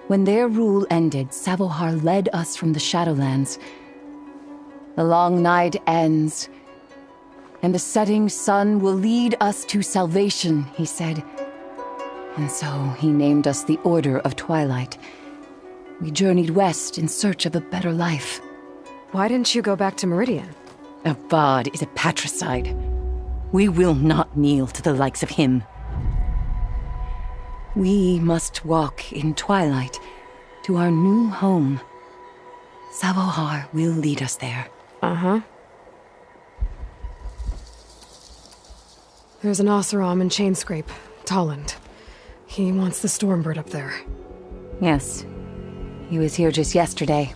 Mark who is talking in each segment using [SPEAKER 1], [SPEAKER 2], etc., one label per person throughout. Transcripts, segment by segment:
[SPEAKER 1] When their rule ended, Savohar led us from the Shadowlands. The long night ends, and the setting sun will lead us to salvation, he said. And so he named us the Order of Twilight. We journeyed west in search of a better life.
[SPEAKER 2] Why didn't you go back to Meridian?
[SPEAKER 1] Avad is a patricide. We will not kneel to the likes of him. We must walk in twilight to our new home. Savohar will lead us there.
[SPEAKER 2] Uh-huh. There's an Oseram in Chainscrape, Talanah. He wants the Stormbird up there.
[SPEAKER 1] Yes. He was here just yesterday.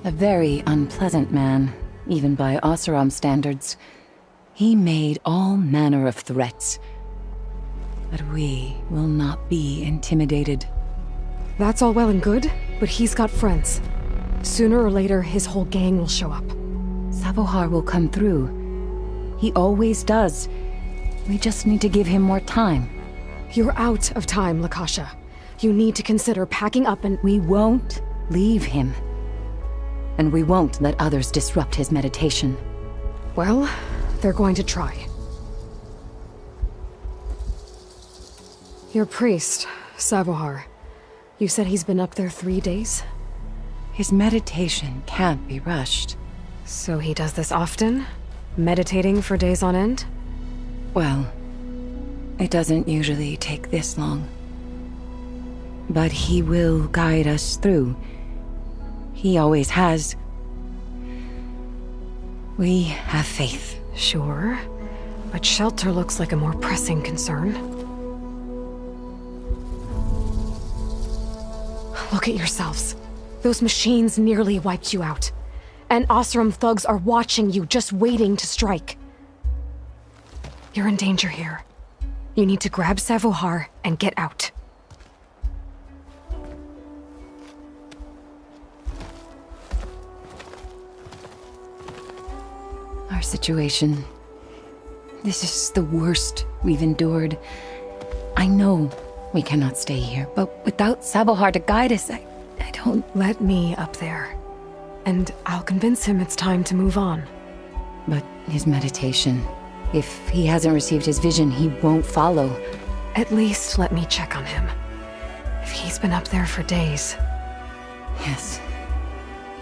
[SPEAKER 1] A very unpleasant man, even by Oseram standards. He made all manner of threats. But we will not be intimidated.
[SPEAKER 2] That's all well and good, but he's got friends. Sooner or later, his whole gang will show up.
[SPEAKER 1] Savohar will come through. He always does. We just need to give him more time.
[SPEAKER 2] You're out of time, Lakasha. You need to consider packing up and—
[SPEAKER 1] We won't leave him. And we won't let others disrupt his meditation.
[SPEAKER 2] Well, they're going to try. Your priest, Savohar. You said he's been up there 3 days?
[SPEAKER 1] His meditation can't be rushed.
[SPEAKER 2] So he does this often? Meditating for days on end?
[SPEAKER 1] Well, it doesn't usually take this long. But he will guide us through. He always has. We have faith.
[SPEAKER 2] Sure, but shelter looks like a more pressing concern. Look at yourselves. Those machines nearly wiped you out. And Oseram thugs are watching you, just waiting to strike. You're in danger here. You need to grab Savohar and get out.
[SPEAKER 1] Our situation. This is the worst we've endured. I know we cannot stay here, but without Savohar to guide us, I don't...
[SPEAKER 2] Let me up there. And I'll convince him it's time to move on.
[SPEAKER 1] But his meditation... If he hasn't received his vision, he won't follow.
[SPEAKER 2] At least let me check on him. If he's been up there for days.
[SPEAKER 1] Yes.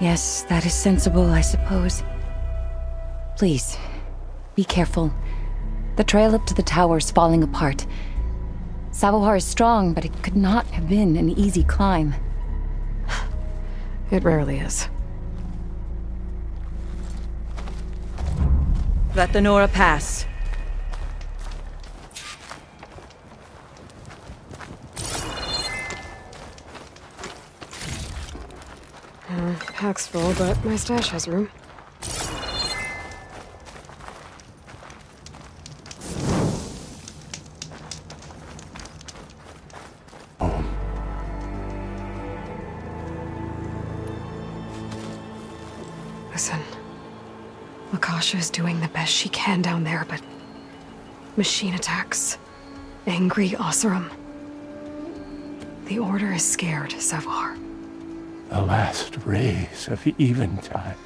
[SPEAKER 1] Yes, that is sensible, I suppose. Please, be careful. The trail up to the tower's falling apart. Savohar is strong, but it could not have been an easy climb.
[SPEAKER 2] It rarely is.
[SPEAKER 1] Let the Nora pass.
[SPEAKER 2] Pack's full, but my stash has room. Listen. Lakasha is doing the best she can down there, but... machine attacks. Angry Oseram. The Order is scared, Savohar.
[SPEAKER 3] The last rays of Eventide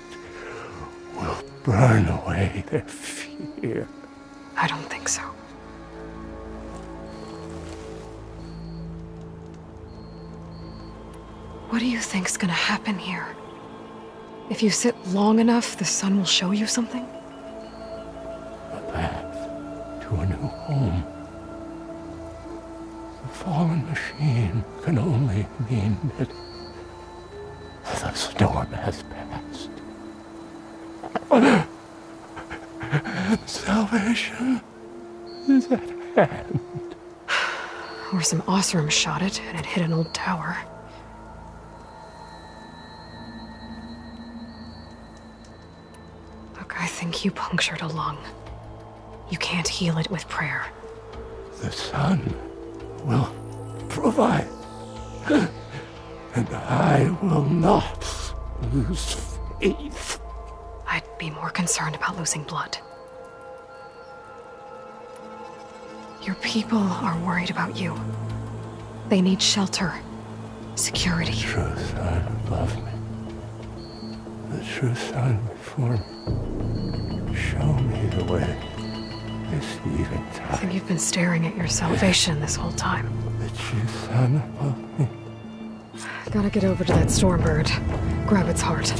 [SPEAKER 3] will burn away their fear.
[SPEAKER 2] I don't think so. What do you think's gonna happen here? If you sit long enough, the sun will show you something?
[SPEAKER 3] A path to a new home. The fallen machine can only mean that the storm has passed. And salvation is at hand.
[SPEAKER 2] Or some Oseram shot it, and it hit an old tower. Look, I think you punctured a lung. You can't heal it with prayer.
[SPEAKER 3] The sun will provide. And I will not lose faith.
[SPEAKER 2] I'd be more concerned about losing blood. Your people are worried about you. They need shelter. security.
[SPEAKER 3] The true sun above me. The true sun before me. Show me the way. This eventide.
[SPEAKER 2] I think you've been staring at your salvation this whole time.
[SPEAKER 3] The true sun above me.
[SPEAKER 2] Gotta get over to that Stormbird. Grab its heart.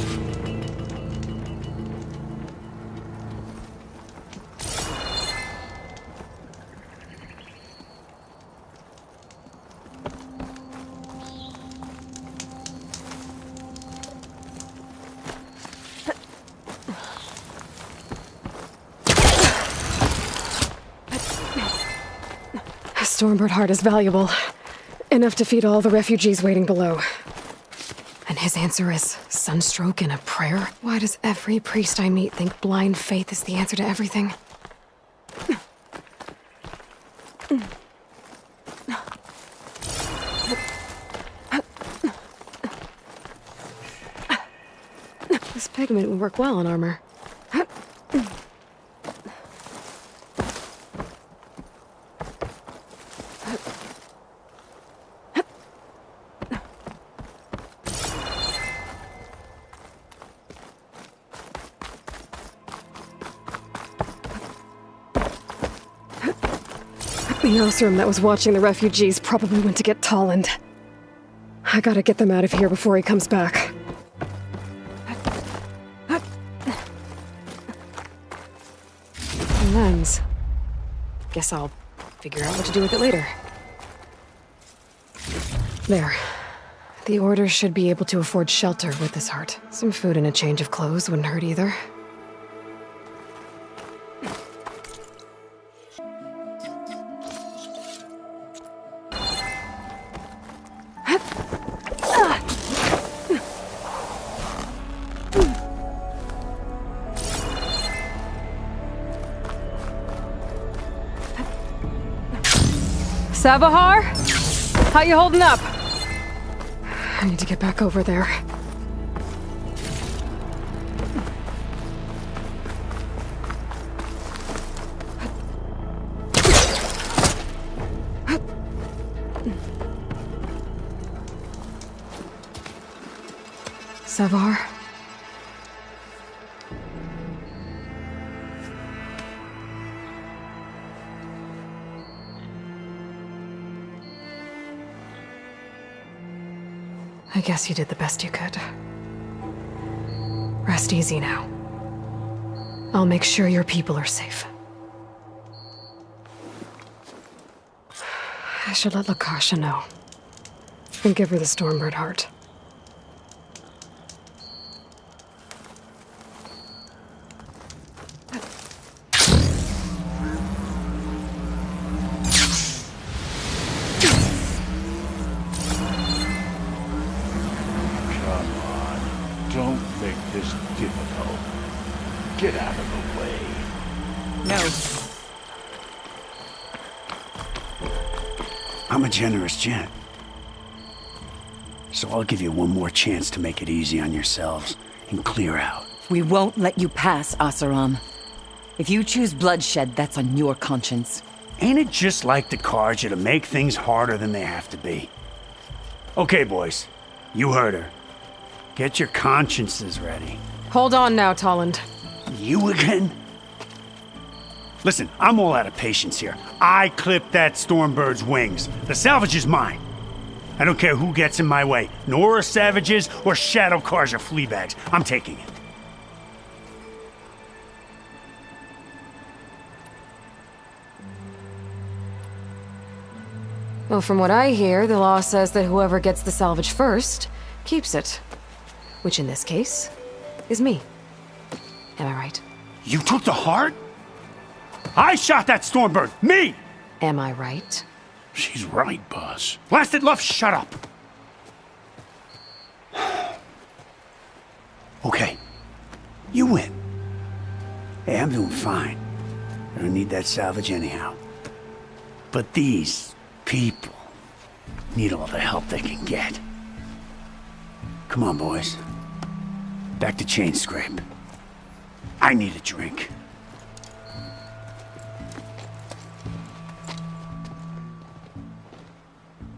[SPEAKER 2] Stormbird heart is valuable. Enough to feed all the refugees waiting below. And his answer is sunstroke and a prayer? Why does every priest I meet think blind faith is the answer to everything? This pigment would work well on armor. The Osram that was watching the refugees probably went to get Talanah. I gotta get them out of here before he comes back. Lens. Guess I'll figure out what to do with it later. There. The Order should be able to afford shelter with this heart. Some food and a change of clothes wouldn't hurt either. Savahar? How you holding up? I need to get back over there. Savahar? I guess you did the best you could. Rest easy now. I'll make sure your people are safe. I should let Lakasha know. And give her the Stormbird heart.
[SPEAKER 3] Get out of the way.
[SPEAKER 1] No.
[SPEAKER 4] I'm a generous gent. So I'll give you one more chance to make it easy on yourselves and clear out.
[SPEAKER 1] We won't let you pass, Oseram. If you choose bloodshed, that's on your conscience.
[SPEAKER 4] Ain't it just like the Carja to make things harder than they have to be? Okay, boys. You heard her. Get your consciences ready.
[SPEAKER 2] Hold on now, Talanah.
[SPEAKER 4] You again? Listen, I'm all out of patience here. I clipped that Stormbird's wings. The salvage is mine. I don't care who gets in my way. Nora savages or shadow cars or fleabags. I'm taking it.
[SPEAKER 2] Well, from what I hear, the law says that whoever gets the salvage first keeps it. Which in this case is me. Am I right?
[SPEAKER 4] You took the heart? I shot that Stormbird! Me!
[SPEAKER 2] Am I right?
[SPEAKER 3] She's right, boss.
[SPEAKER 4] Blasted love, shut up! Okay. You win. Hey, I'm doing fine. I don't need that salvage anyhow. But these people need all the help they can get. Come on, boys. Back to Chain Scrape. I need a drink.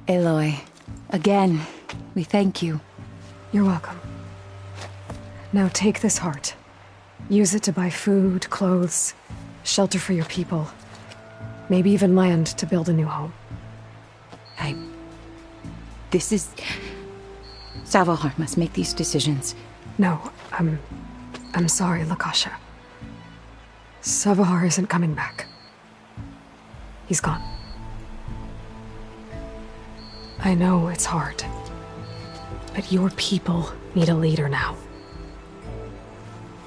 [SPEAKER 1] Aloy, again. We thank you.
[SPEAKER 2] You're welcome. Now take this heart. Use it to buy food, clothes, shelter for your people. Maybe even land to build a new home.
[SPEAKER 1] This is... Savohar must make these decisions.
[SPEAKER 2] No, I'm sorry, Lakasha. Savohar isn't coming back. He's gone. I know it's hard, but your people need a leader now.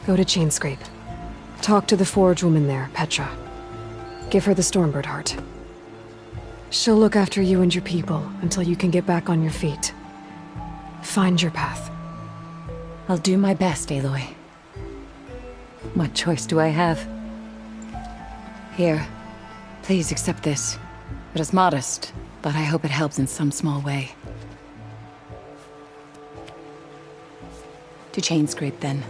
[SPEAKER 2] Go to Chainscrape. Talk to the Forgewoman there, Petra. Give her the Stormbird heart. She'll look after you and your people until you can get back on your feet. Find your path.
[SPEAKER 1] I'll do my best, Aloy. What choice do I have? Here, please accept this. It is modest, but I hope it helps in some small way. To Chainscrape, then.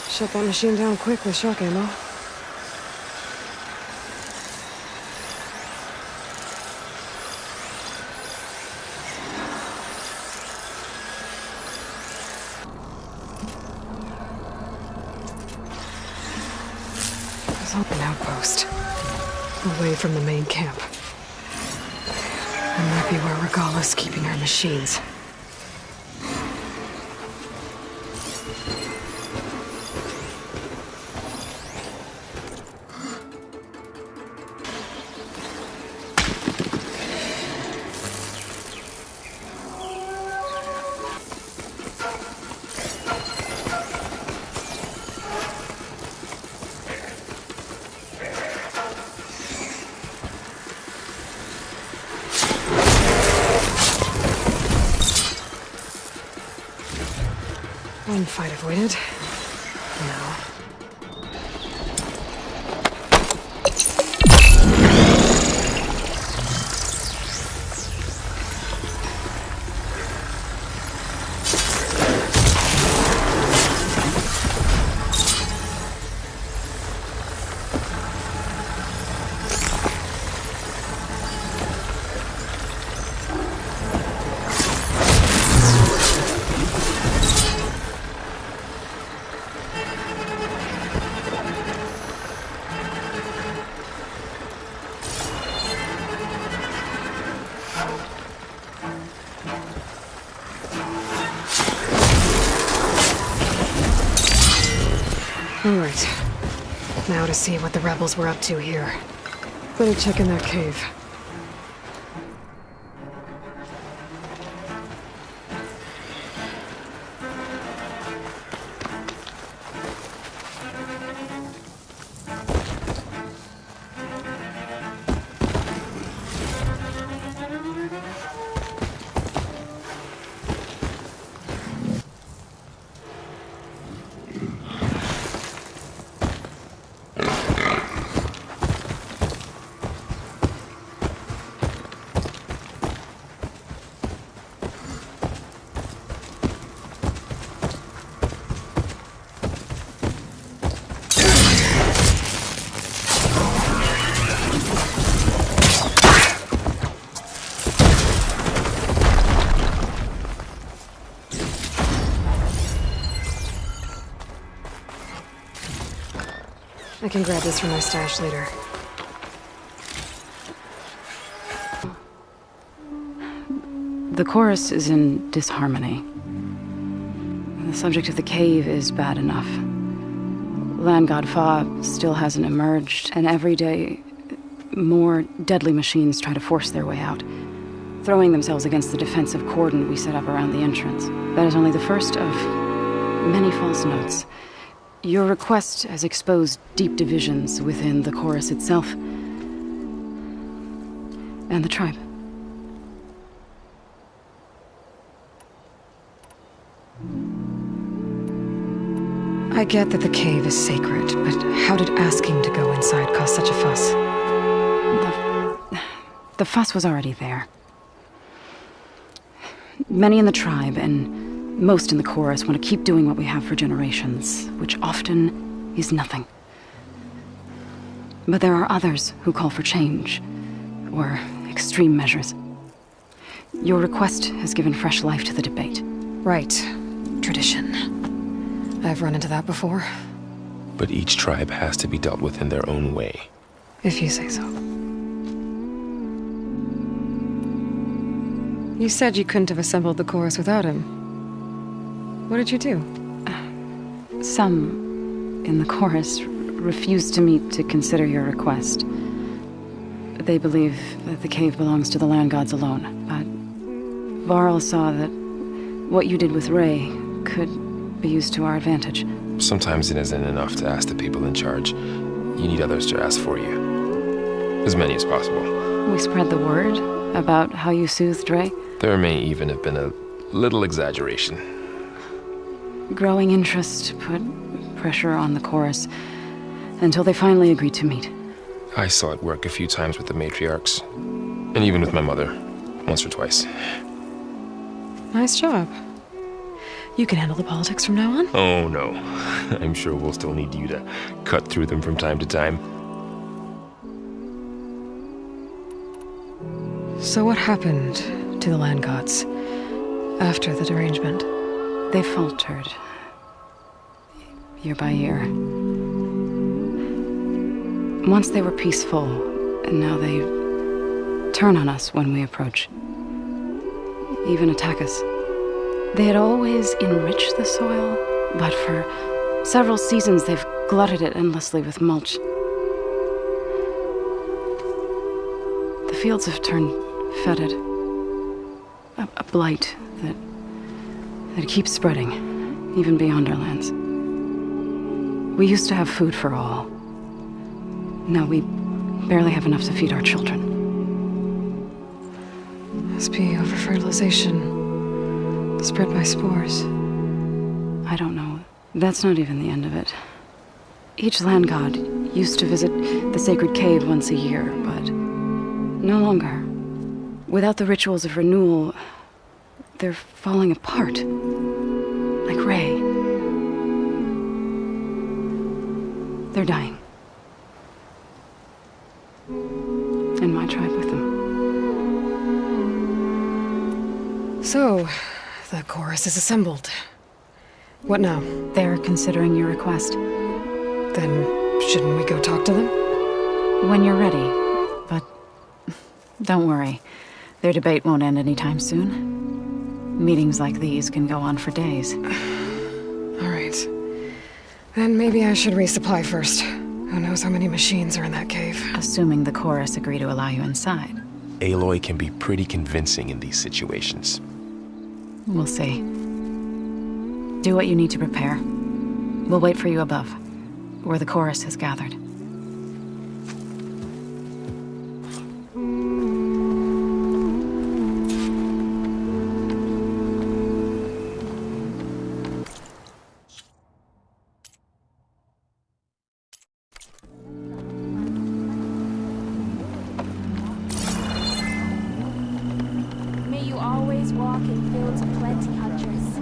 [SPEAKER 2] Shut that machine down quick with shock ammo. There's an outpost. Away from the main camp. That might be where Regalla's keeping her machines. One fight avoided. Now. Alright. Now to see what the rebels were up to here. Better check in that cave. I can grab this from my stash later.
[SPEAKER 5] The chorus is in disharmony. The subject of the cave is bad enough. Land God Fa still hasn't emerged, and every day, more deadly machines try to force their way out, throwing themselves against the defensive cordon we set up around the entrance. That is only the first of many false notes. Your request has exposed deep divisions within the chorus itself. And the tribe.
[SPEAKER 2] I get that the cave is sacred, but how did asking to go inside cause such a fuss?
[SPEAKER 5] The fuss was already there. Many in the tribe, and most in the chorus, want to keep doing what we have for generations, which often is nothing. But there are others who call for change, or extreme measures. Your request has given fresh life to the debate.
[SPEAKER 2] Right. Tradition. I've run into that before.
[SPEAKER 6] But each tribe has to be dealt with in their own way.
[SPEAKER 2] If you say so. You said you couldn't have assembled the chorus without him. What did you do?
[SPEAKER 5] Some in the chorus refused to meet to consider your request. They believe that the cave belongs to the land gods alone, but Varl saw that what you did with Ray could be used to our advantage.
[SPEAKER 6] Sometimes it isn't enough to ask the people in charge. You need others to ask for you. As many as possible.
[SPEAKER 5] We spread the word about how you soothed Ray.
[SPEAKER 6] There may even have been a little exaggeration.
[SPEAKER 5] Growing interest put pressure on the chorus until they finally agreed to meet.
[SPEAKER 6] I saw it work a few times with the matriarchs. And even with my mother. Once or twice.
[SPEAKER 2] Nice job. You can handle the politics from now on?
[SPEAKER 6] Oh no. I'm sure we'll still need you to cut through them from time to time.
[SPEAKER 2] So what happened to the land gods after the derangement?
[SPEAKER 5] They faltered. Year by year. Once they were peaceful, and now they turn on us when we approach. Even attack us. They had always enriched the soil, but for several seasons they've glutted it endlessly with mulch. The fields have turned fetid. A blight that keeps spreading, even beyond our lands. We used to have food for all. Now we barely have enough to feed our children.
[SPEAKER 2] Must be over-fertilization. Spread by spores.
[SPEAKER 5] I don't know. That's not even the end of it. Each land god used to visit the sacred cave once a year, but no longer. Without the rituals of renewal, they're falling apart. Like Ray. They're dying. And my tribe with them.
[SPEAKER 2] So, the chorus is assembled. What now?
[SPEAKER 5] They're considering your request.
[SPEAKER 2] Then, shouldn't we go talk to them?
[SPEAKER 5] When you're ready. But don't worry. Their debate won't end anytime soon. Meetings like these can go on for days.
[SPEAKER 2] All right. Then maybe I should resupply first. Who knows how many machines are in that cave?
[SPEAKER 5] Assuming the chorus agree to allow you inside.
[SPEAKER 6] Aloy can be pretty convincing in these situations.
[SPEAKER 5] We'll see. Do what you need to prepare. We'll wait for you above, where the chorus has gathered.
[SPEAKER 7] May you always walk in fields of plenty, huntress.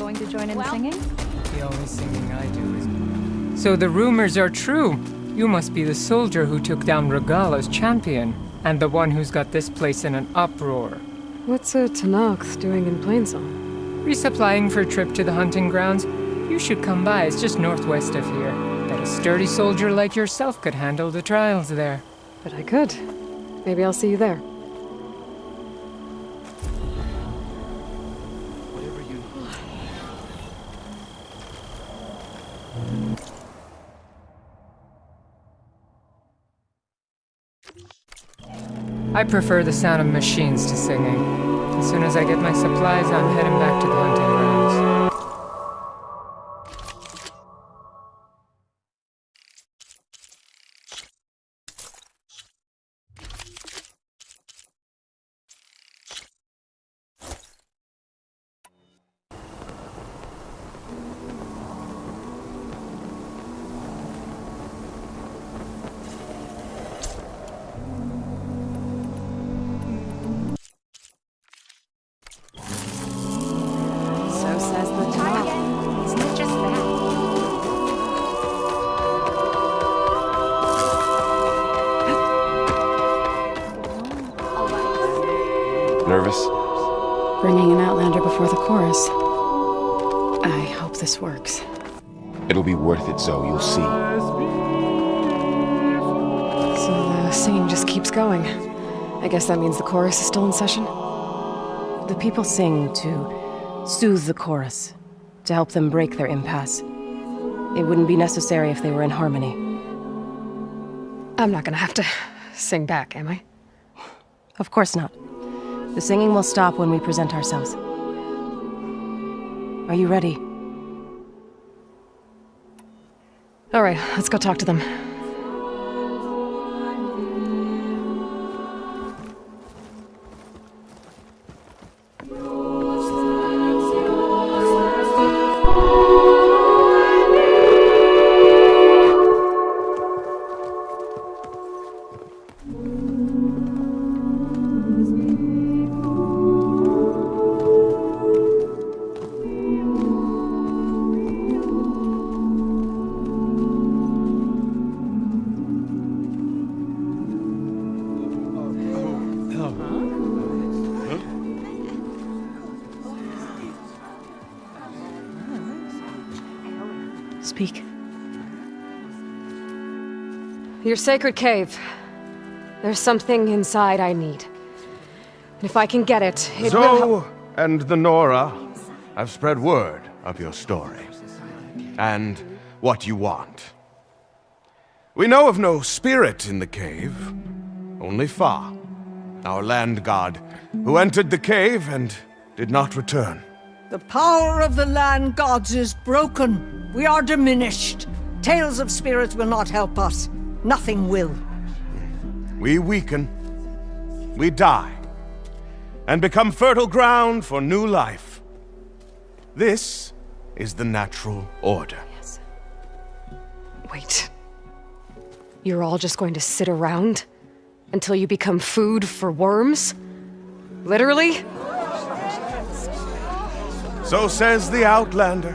[SPEAKER 8] going to join in the singing?
[SPEAKER 9] The only singing I do is... So the rumors are true. You must be the soldier who took down Regalla's champion, and the one who's got this place in an uproar.
[SPEAKER 2] What's a Talanah doing in Plainsong?
[SPEAKER 9] Resupplying for a trip to the hunting grounds. You should come by, it's just northwest of here. Bet a sturdy soldier like yourself could handle the trials there.
[SPEAKER 2] But I could. Maybe I'll see you there.
[SPEAKER 9] I prefer the sound of machines to singing. As soon as I get my supplies, I'm heading back to the hunting grounds.
[SPEAKER 6] Nervous?
[SPEAKER 5] Bringing an outlander before the chorus. I hope this works.
[SPEAKER 6] It'll be worth it, Zoe, you'll see.
[SPEAKER 2] So the singing just keeps going. I guess that means the chorus is still in session?
[SPEAKER 10] The people sing to soothe the chorus, to help them break their impasse. It wouldn't be necessary if they were in harmony.
[SPEAKER 2] I'm not gonna have to sing back, am I?
[SPEAKER 10] Of course not. The singing will stop when we present ourselves. Are you ready?
[SPEAKER 2] All right, let's go talk to them.
[SPEAKER 10] Speak.
[SPEAKER 2] Your sacred cave. There's something inside I need. And if I can get it, it will
[SPEAKER 11] Zoe and the Nora have spread word of your story. And what you want. We know of no spirit in the cave. Only Fa, our land god, who entered the cave and did not return.
[SPEAKER 12] The power of the land gods is broken. We are diminished. Tales of spirits will not help us. Nothing will.
[SPEAKER 11] We weaken. We die. And become fertile ground for new life. This is the natural order.
[SPEAKER 2] Yes. Wait. You're all just going to sit around until you become food for worms? Literally?
[SPEAKER 11] So says the Outlander,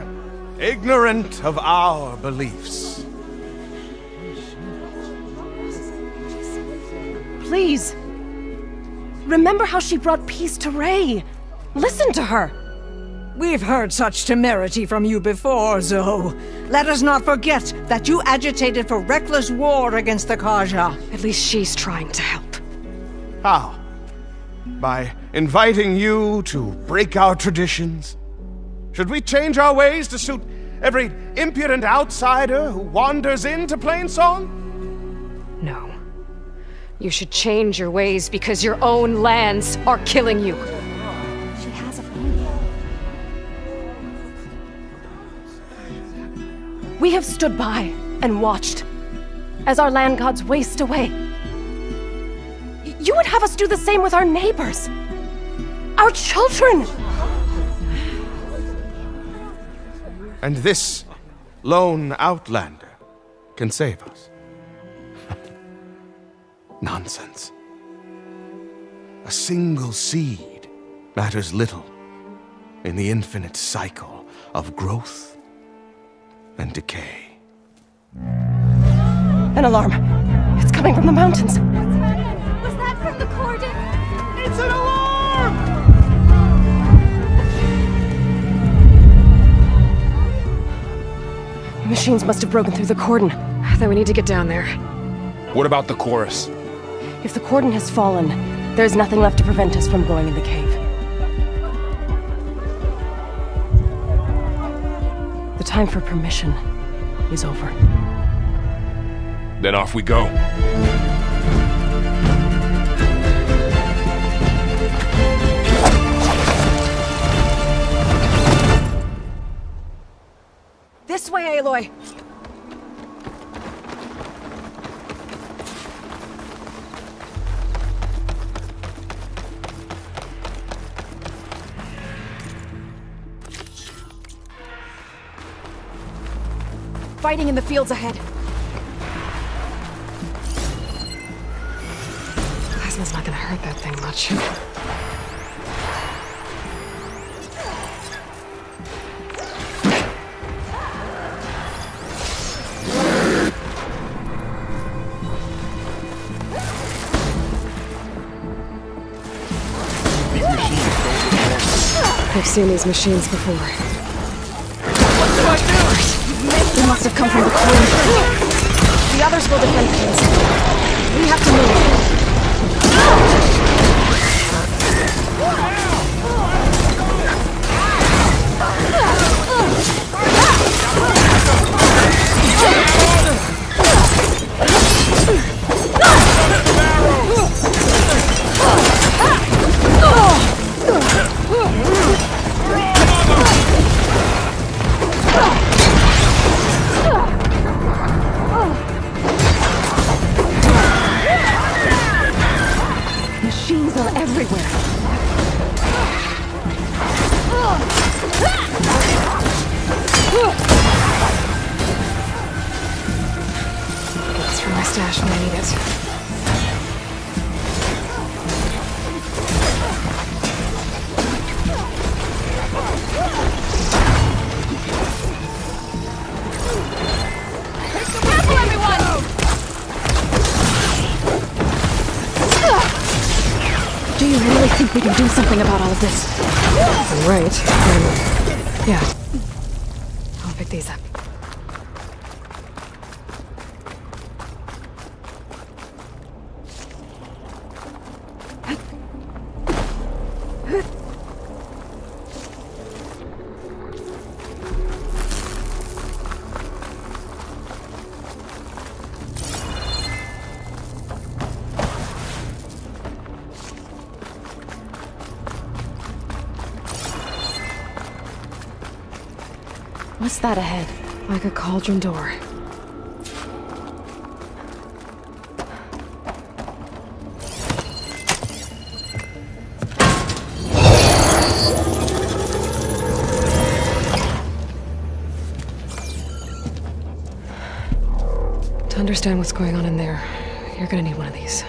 [SPEAKER 11] ignorant of our beliefs.
[SPEAKER 10] Please. Remember how she brought peace to Ray. Listen to her.
[SPEAKER 12] We've heard such temerity from you before, Zoe. Let us not forget that you agitated for reckless war against the GAIA.
[SPEAKER 2] At least she's trying to help.
[SPEAKER 11] How? By inviting you to break our traditions? Should we change our ways to suit every impudent outsider who wanders into Plainsong?
[SPEAKER 2] No. You should change your ways because your own lands are killing you.
[SPEAKER 7] She has a point.
[SPEAKER 10] We have stood by and watched as our land gods waste away. You would have us do the same with our neighbors, our children.
[SPEAKER 11] And this lone outlander can save us. Nonsense. A single seed matters little. in the infinite cycle of growth and decay.
[SPEAKER 10] An alarm. It's coming from the mountains.
[SPEAKER 7] Was that from the cordon?
[SPEAKER 11] It's an alarm!
[SPEAKER 10] The machines must have broken through the cordon.
[SPEAKER 2] Then we need to get down there.
[SPEAKER 6] What about the chorus?
[SPEAKER 10] If the cordon has fallen, there's nothing left to prevent us from going in the cave. The time for permission is over.
[SPEAKER 6] Then off we go.
[SPEAKER 2] This way, Aloy! Fighting in the fields ahead. Plasma's not gonna hurt that thing much. I've seen these machines before.
[SPEAKER 10] What do I do? They must have come from the cordon. The others will defend things. We have to move. Machines are everywhere.
[SPEAKER 2] It's for my stash when I need it. Do you really think we can do something about all of this? If I'm right, then... yeah. I'll pick these up.
[SPEAKER 10] What's that ahead?
[SPEAKER 2] Like a cauldron door. To understand what's going on in there, you're gonna need one of these.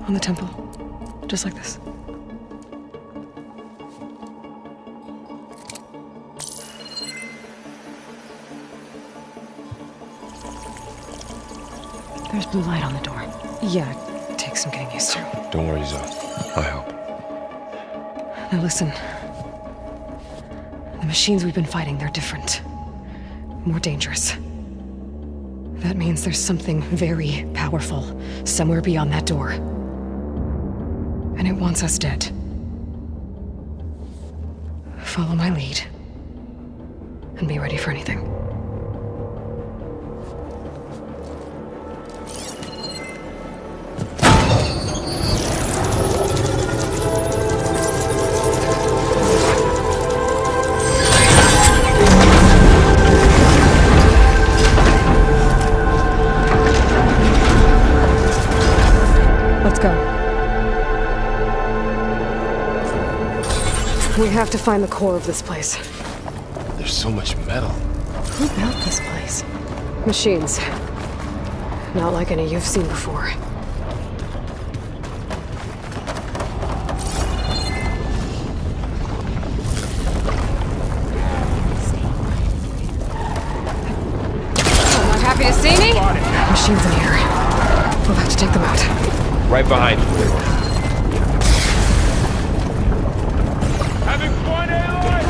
[SPEAKER 2] On the temple. Just like this.
[SPEAKER 10] There's blue light on the door.
[SPEAKER 2] Yeah, it takes some getting used to.
[SPEAKER 6] Don't worry, Zoe. I'll help.
[SPEAKER 2] Now listen. The machines we've been fighting, they're different. More dangerous. That means there's something very powerful somewhere beyond that door. And it wants us dead. Follow my lead. And be ready for anything. Let's go. We have to find the core of this place.
[SPEAKER 6] There's so much metal.
[SPEAKER 10] Who built this place?
[SPEAKER 2] Machines. Not like any you've seen before. Not happy to see me? Machines in here. We'll have to take them out.
[SPEAKER 6] Right behind you.
[SPEAKER 3] Having fun, Aloy!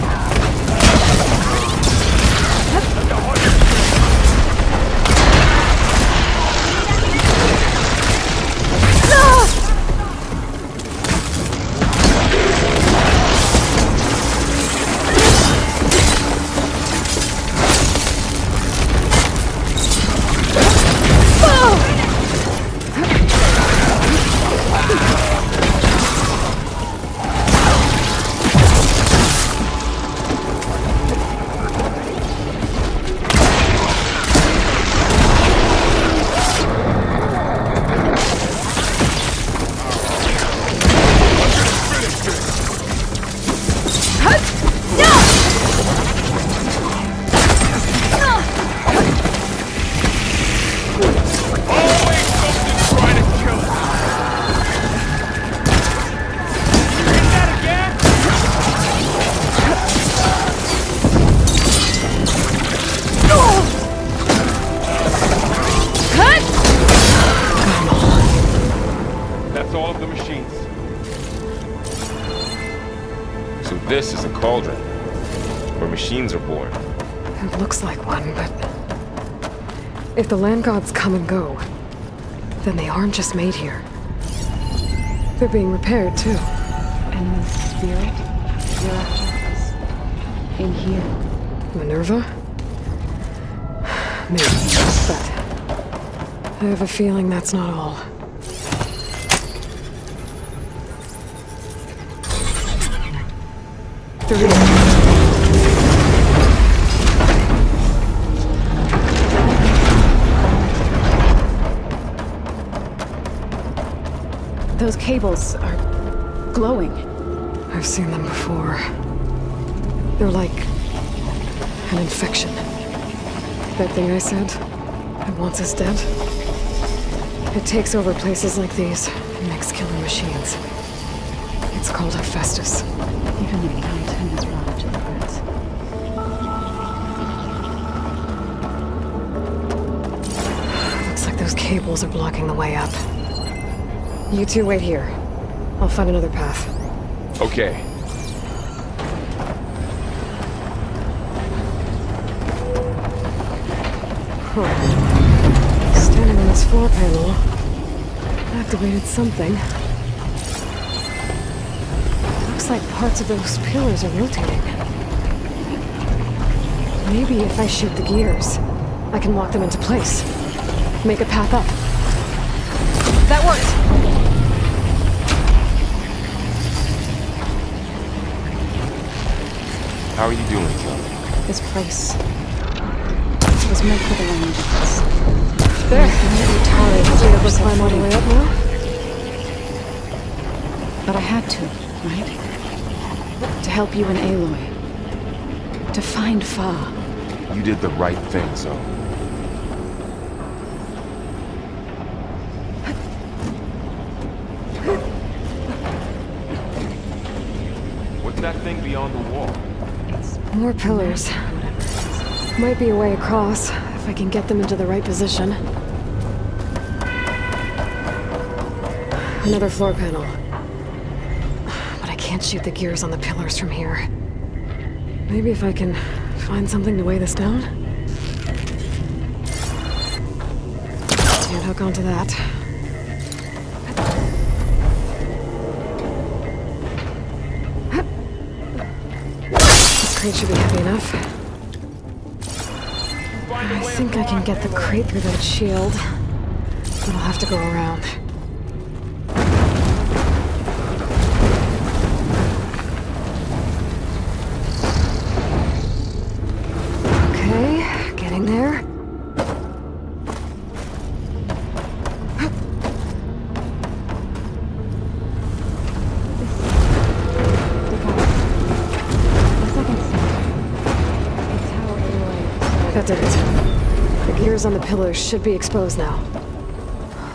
[SPEAKER 6] This is a cauldron, where machines are born.
[SPEAKER 2] It looks like one, but... if the land gods come and go, then they aren't just made here. They're being repaired, too.
[SPEAKER 5] And the spirit is in here.
[SPEAKER 2] Minerva? Maybe, but... I have a feeling that's not all.
[SPEAKER 5] Those cables are glowing.
[SPEAKER 2] I've seen them before. They're like an infection. That thing I said, that wants us dead. It takes over places like these and makes killing machines. It's called Hephaestus.
[SPEAKER 5] Even the mountain is rotted to the roots.
[SPEAKER 2] Looks like those cables are blocking the way up. You two wait here. I'll find another path.
[SPEAKER 6] Okay.
[SPEAKER 2] Huh. Standing on this floor panel activated something. Looks like parts of those pillars are rotating. Maybe if I shoot the gears, I can lock them into place. Make a path up. That worked!
[SPEAKER 6] How are you doing, Tilda?
[SPEAKER 5] This place was meant for the Rangers.
[SPEAKER 2] There! Tired. Did you ever climb all the way up now?
[SPEAKER 5] But I had to, right? To help you and Aloy. To find Fa.
[SPEAKER 6] You did the right thing, so. What's that thing beyond the wall?
[SPEAKER 2] More pillars. Might be a way across, if I can get them into the right position. Another floor panel. But I can't shoot the gears on the pillars from here. Maybe if I can find something to weigh this down? Can't hook onto that. This crate should be heavy enough. I think I can get the crate through that shield. But I'll have to go around. Okay, getting there. That did it. The gears on the pillars should be exposed now.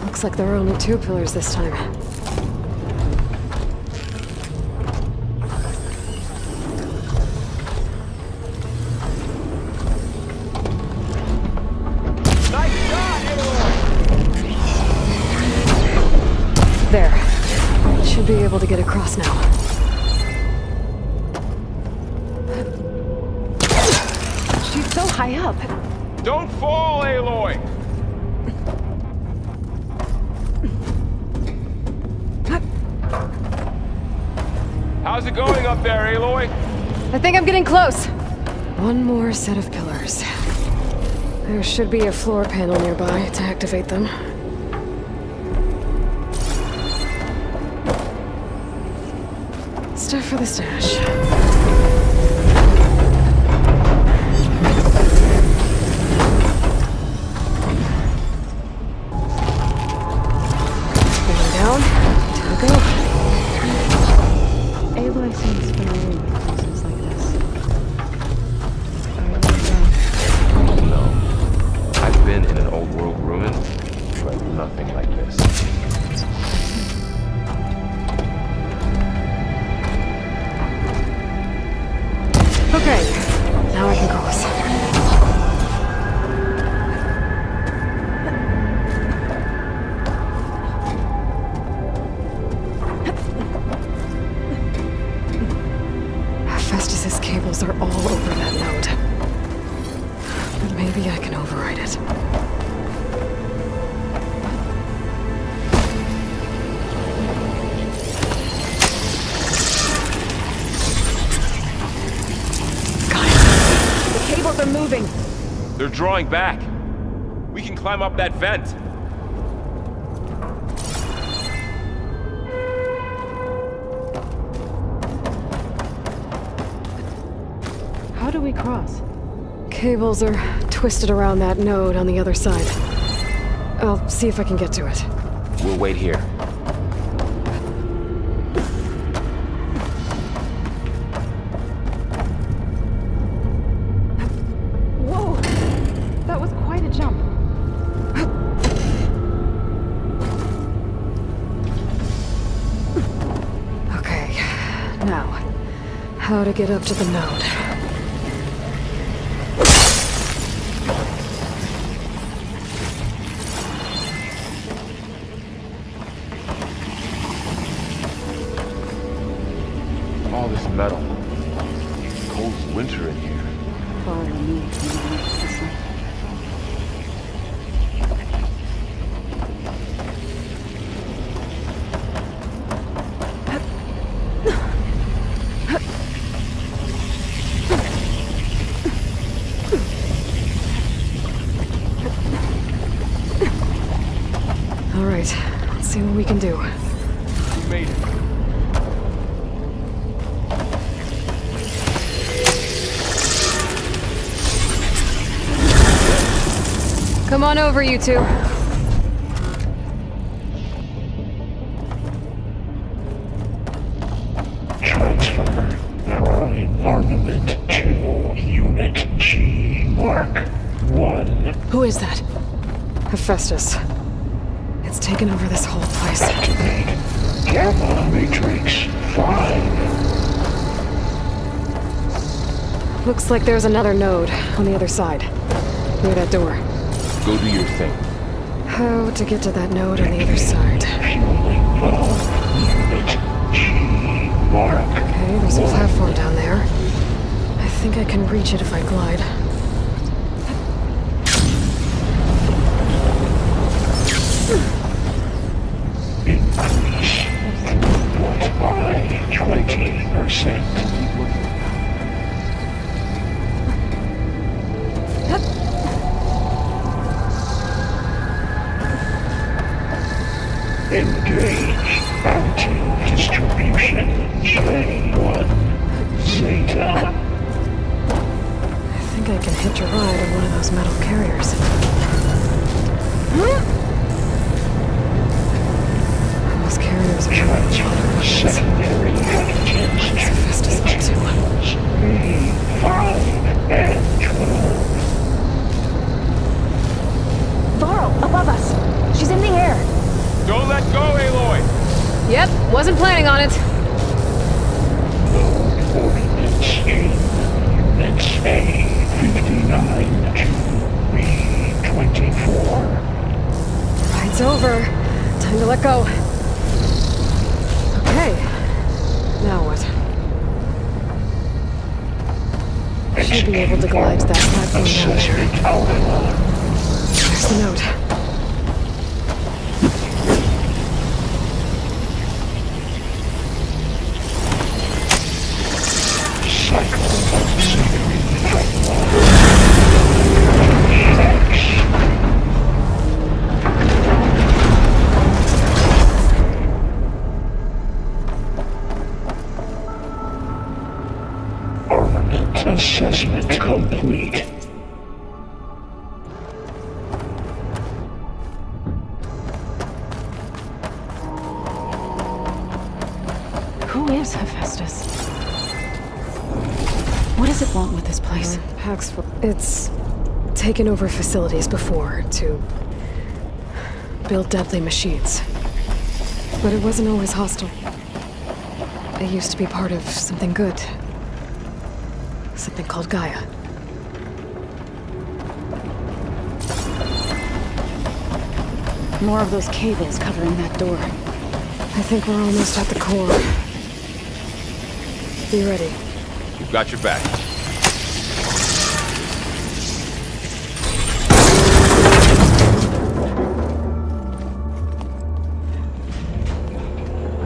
[SPEAKER 2] Looks like there are only 2 pillars this time. There. Should be able to get across now. She's so high up.
[SPEAKER 6] Don't fall, Aloy! How's it going up there, Aloy?
[SPEAKER 2] I think I'm getting close. One more set of pillars. There should be a floor panel nearby to activate them. Stuff for the stash. Going down. Time to go.
[SPEAKER 5] Aloy seems familiar with places like this.
[SPEAKER 6] No. I've been in an old world ruin, but nothing like this.
[SPEAKER 2] Okay, now I can cross. Festus's cables are all over that node. But maybe I can override it.
[SPEAKER 7] Are moving.
[SPEAKER 6] They're drawing back. We can climb up that vent.
[SPEAKER 5] How do we cross?
[SPEAKER 2] Cables are twisted around that node on the other side. I'll see if I can get to it.
[SPEAKER 6] We'll wait here.
[SPEAKER 2] How to get up to the node.
[SPEAKER 6] All this metal. Cold as winter in here.
[SPEAKER 5] Far removed from the rest of the sun.
[SPEAKER 2] Let's see what we can do.
[SPEAKER 6] We made it.
[SPEAKER 2] Come on over, you two.
[SPEAKER 3] Transfer prime armament to Unit G Mark 1.
[SPEAKER 2] Who is that? Hephaestus. It's taken over this whole place.
[SPEAKER 3] Activate Gamma Matrix 5.
[SPEAKER 2] Looks like there's another node on the other side. Near that door.
[SPEAKER 6] Go do your thing.
[SPEAKER 2] How to get to that node on the other side?
[SPEAKER 3] Fueling valve Unit G Mark.
[SPEAKER 2] Okay, there's a platform down there. I think I can reach it if I glide.
[SPEAKER 3] Increase throughput by 20%. Engage anti-distribution J1 Zeta.
[SPEAKER 2] I think I can hitch a ride on one of those metal carriers. Those carriers are
[SPEAKER 3] Transfer secondary packages to Tools 3, 5, and 12.
[SPEAKER 2] It's over. Time to let go. Okay. Now what? Should be able to glide to that platform down there. There's the note.
[SPEAKER 3] Assessment complete.
[SPEAKER 5] Who is Hephaestus? What does it want with this place?
[SPEAKER 2] It's taken over facilities before to build deadly machines. But it wasn't always hostile. It used to be part of something good. Something called GAIA.
[SPEAKER 5] More of those cables covering that door.
[SPEAKER 2] I think we're almost at the core. Be ready.
[SPEAKER 6] We've got your back.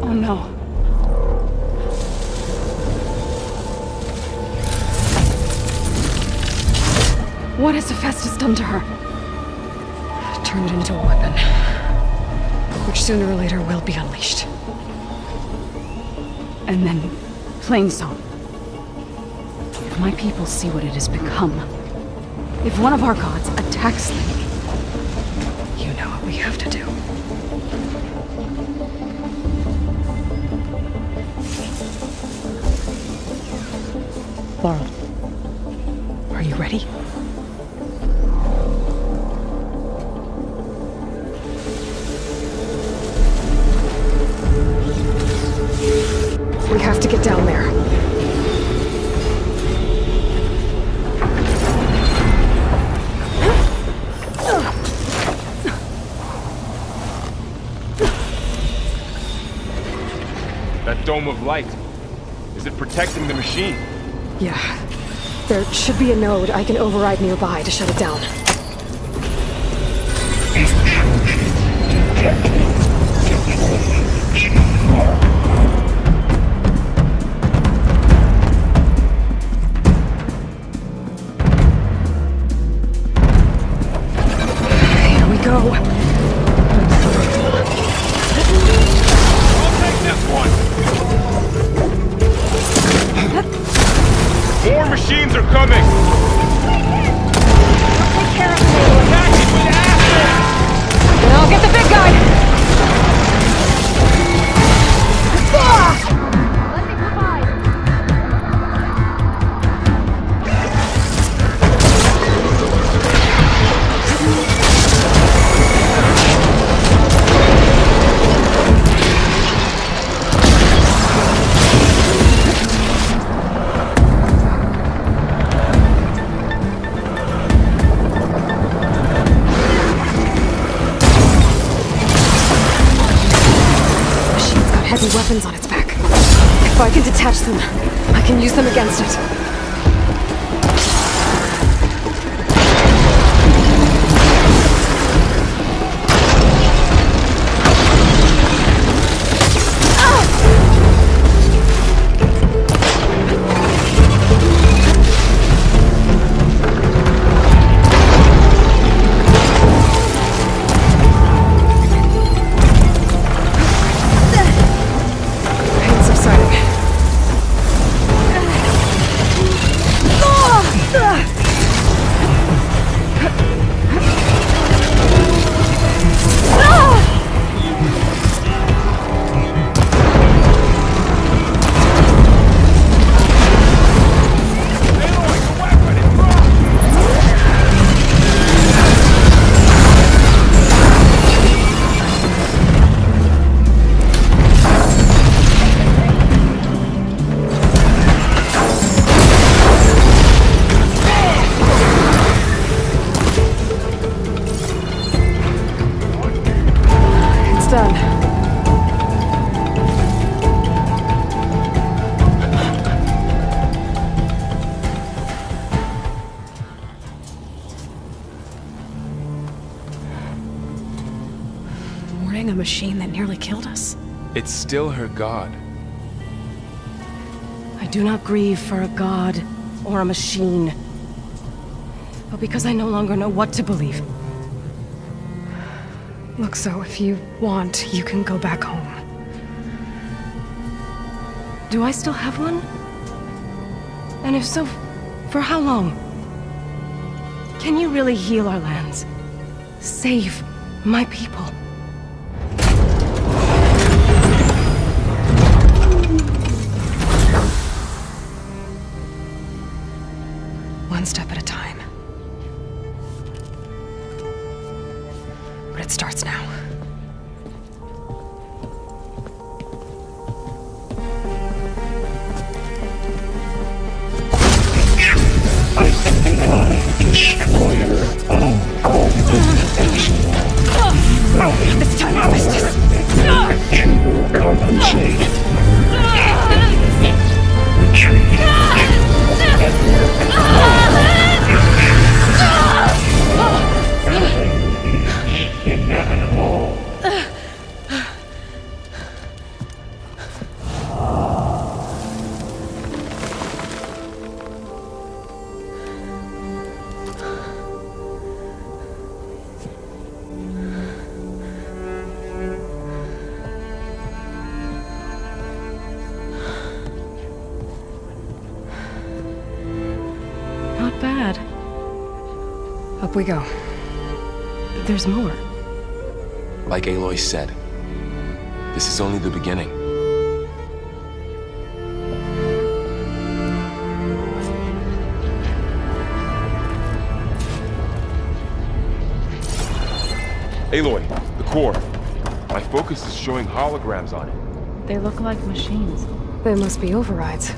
[SPEAKER 5] Oh no. What has Hephaestus done to her?
[SPEAKER 2] Turned it into a weapon. Which sooner or later will be unleashed.
[SPEAKER 5] And then, Plainsong. If my people see what it has become, if one of our gods attacks them,
[SPEAKER 2] you know what we have to do.
[SPEAKER 10] Varl,
[SPEAKER 2] are you ready? We have to get down there.
[SPEAKER 6] That dome of light. Is it protecting the machine?
[SPEAKER 2] Yeah. There should be a node I can override nearby to shut it down. Here we go.
[SPEAKER 6] I'll take this one! More machines are coming!
[SPEAKER 7] Take care of me.
[SPEAKER 6] Attack it with acid!
[SPEAKER 2] Then I'll get the big guy!
[SPEAKER 7] Let me provide.
[SPEAKER 2] Heavy weapons on its back. If I can detach them, I can use them against it. machine that nearly killed us?
[SPEAKER 6] It's still her god.
[SPEAKER 10] I do not grieve for a god or a machine, but because I no longer know what to believe.
[SPEAKER 2] Look, so if you want, you can go back home.
[SPEAKER 10] Do I still have one? And if so, for how long? Can you really heal our lands? Save my people?
[SPEAKER 2] One step at a time. But it starts now.
[SPEAKER 3] Destroyer of all
[SPEAKER 2] This time I missed this.
[SPEAKER 3] you will compensate.
[SPEAKER 10] Not bad.
[SPEAKER 2] Up we go.
[SPEAKER 10] There's more.
[SPEAKER 6] Like Aloy said, this is only the beginning. Aloy, the core. My focus is showing holograms on it.
[SPEAKER 5] They look like machines.
[SPEAKER 2] They must be overrides.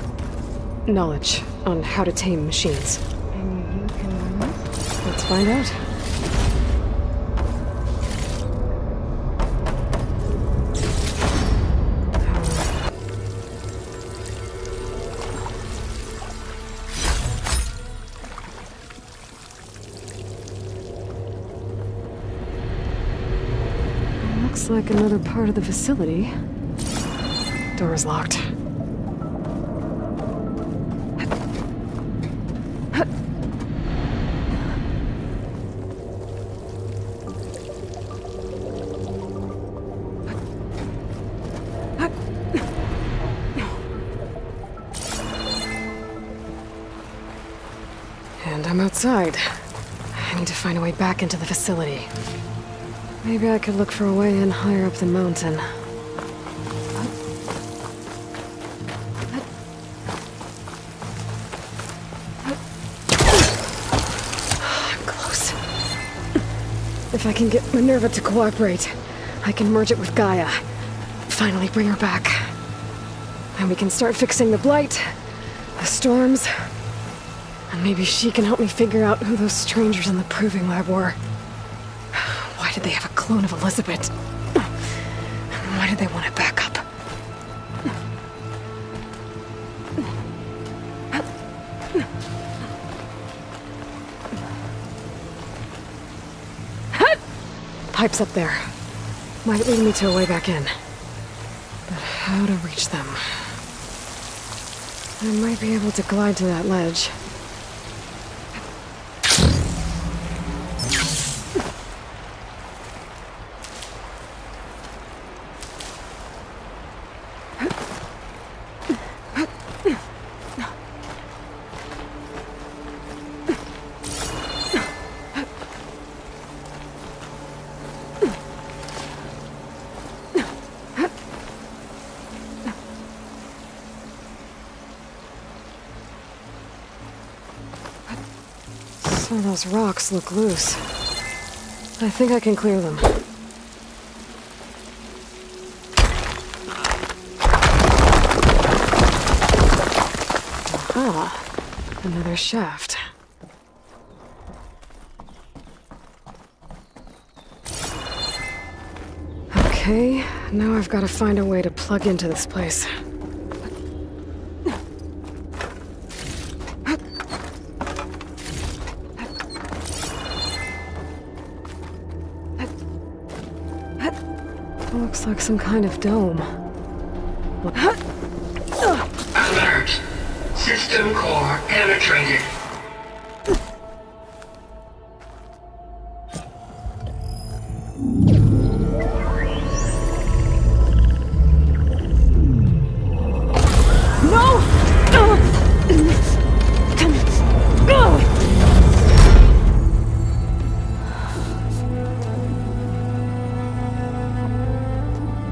[SPEAKER 2] Knowledge on how to tame machines.
[SPEAKER 5] And you can learn this?
[SPEAKER 2] Let's find out. Looks like another part of the facility. Door is locked. And I'm outside. I need to find a way back into the facility. Maybe I could look for a way in higher up the mountain. I'm close. If I can get Minerva to cooperate, I can merge it with Gaia. Finally bring her back. And we can start fixing the blight, the storms, and maybe she can help me figure out who those strangers in the proving lab were. Why did they have a clone of Elizabeth? Why did they want it back up? Pipes up there. Might lead me to a way back in. But how to reach them? I might be able to glide to that ledge. Some of those rocks look loose. I think I can clear them. Aha! Another shaft. Okay, now I've got to find a way to plug into this place. Looks like some kind of dome.
[SPEAKER 8] Alert! System core penetrated.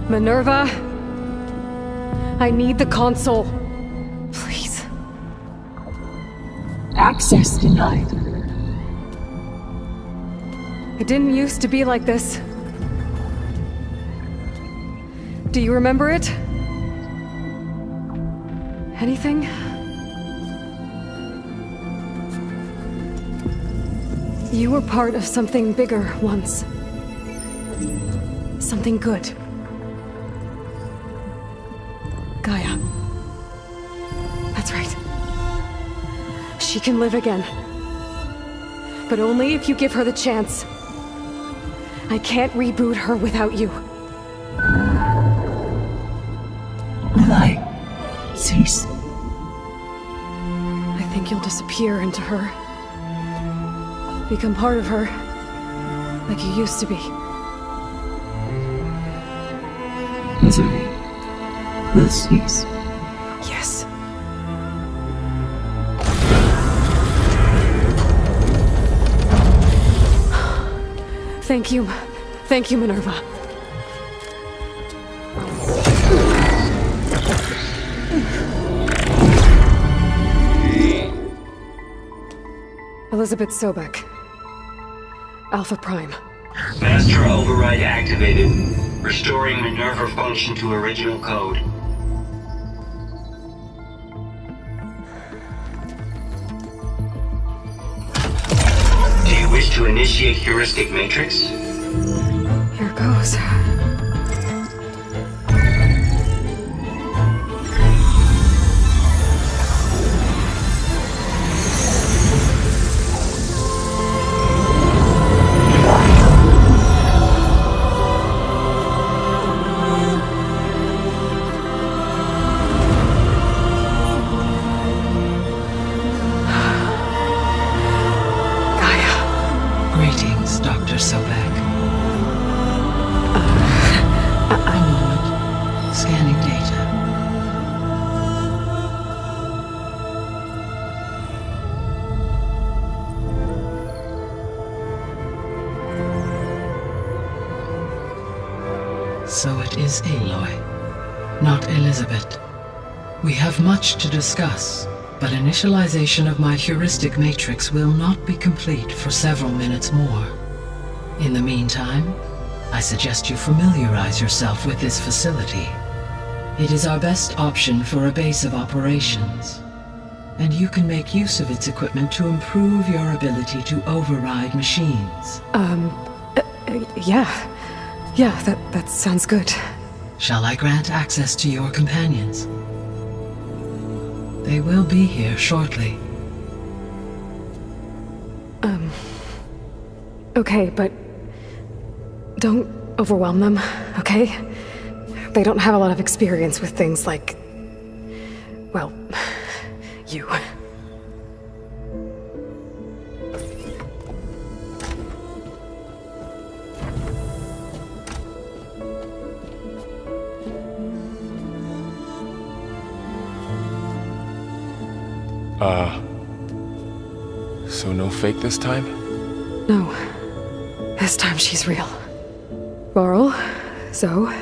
[SPEAKER 2] Minerva, I need the console. Please.
[SPEAKER 13] Access denied.
[SPEAKER 2] It didn't used to be like this. Do you remember it? Anything? You were part of something bigger once. Something good. GAIA. That's right. She can live again. But only if you give her the chance. I can't reboot her without you.
[SPEAKER 13] Aloy, cease.
[SPEAKER 2] I think you'll disappear into her. Become part of her. Like you used to be.
[SPEAKER 13] Misery will cease.
[SPEAKER 2] Yes. Thank you. Thank you, Minerva. Elizabeth Sobek. Alpha Prime.
[SPEAKER 8] Master override activated. Restoring Minerva function to original code. Do you wish to initiate heuristic matrix?
[SPEAKER 2] Here goes.
[SPEAKER 14] So it is Aloy, not Elizabeth. We have much to discuss, but initialization of my heuristic matrix will not be complete for several minutes more. In the meantime, I suggest you familiarize yourself with this facility. It is our best option for a base of operations, and you can make use of its equipment to improve your ability to override machines.
[SPEAKER 2] Yeah, that sounds good.
[SPEAKER 14] Shall I grant access to your companions? They will be here shortly.
[SPEAKER 2] Okay, but don't overwhelm them, okay? They don't have a lot of experience with things like, well, you.
[SPEAKER 6] So no fake this time?
[SPEAKER 2] No. This time she's real. Varl, so...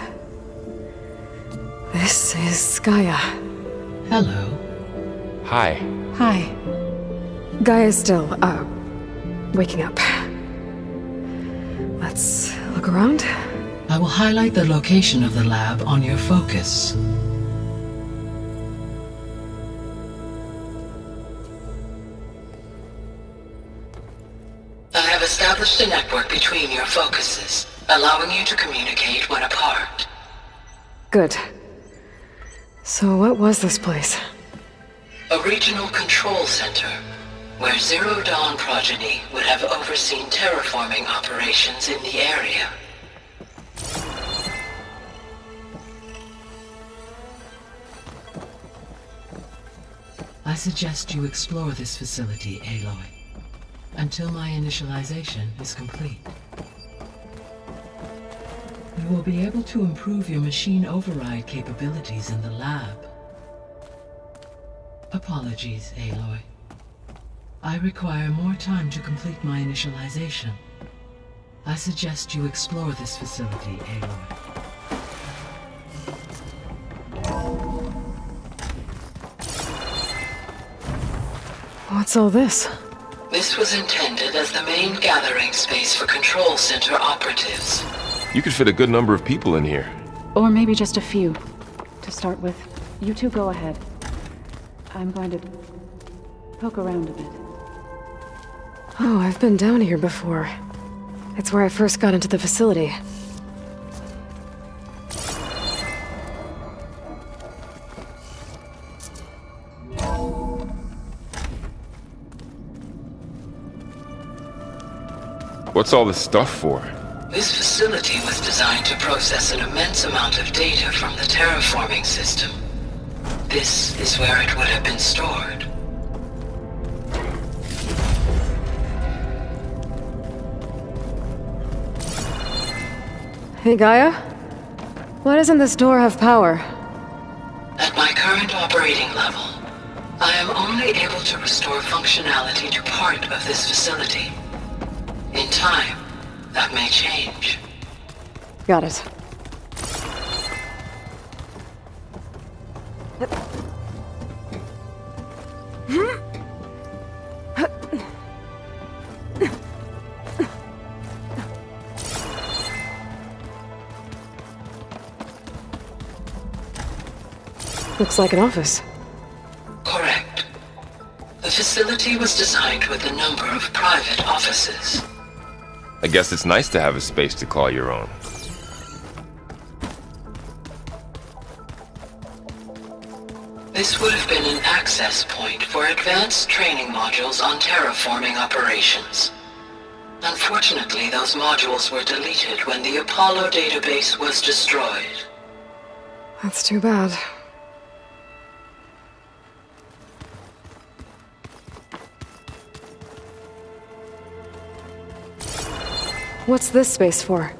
[SPEAKER 2] This is GAIA.
[SPEAKER 14] Hello.
[SPEAKER 6] Hi.
[SPEAKER 2] Hi. GAIA's still, waking up. Let's look around.
[SPEAKER 14] I will highlight the location of the lab on your focus.
[SPEAKER 15] I have established a network between your focuses, allowing you to communicate when apart.
[SPEAKER 2] Good. So what was this place?
[SPEAKER 15] A regional control center, where Zero Dawn progeny would have overseen terraforming operations in the area.
[SPEAKER 14] I suggest you explore this facility, Aloy, until my initialization is complete. You will be able to improve your machine override capabilities in the lab. Apologies, Aloy. I require more time to complete my initialization. I suggest you explore this facility, Aloy.
[SPEAKER 2] What's all this?
[SPEAKER 15] This was intended as the main gathering space for Control Center operatives.
[SPEAKER 6] You could fit a good number of people in here.
[SPEAKER 5] Or maybe just a few, to start with. You two go ahead. I'm going to poke around a bit.
[SPEAKER 2] Oh, I've been down here before. It's where I first got into the facility.
[SPEAKER 6] What's all this stuff for?
[SPEAKER 15] This facility was designed to process an immense amount of data from the terraforming system. This is where it would have been stored.
[SPEAKER 2] Hey, Gaia? Why doesn't this door have power?
[SPEAKER 15] At my current operating level, I am only able to restore functionality to part of this facility. In time, that may change.
[SPEAKER 2] Got it. Looks like an office.
[SPEAKER 15] Correct. The facility was designed with a number of private offices.
[SPEAKER 6] I guess it's nice to have a space to call your own.
[SPEAKER 15] This would have been an access point for advanced training modules on terraforming operations. Unfortunately, those modules were deleted when the Apollo database was destroyed.
[SPEAKER 2] That's too bad. What's this space for?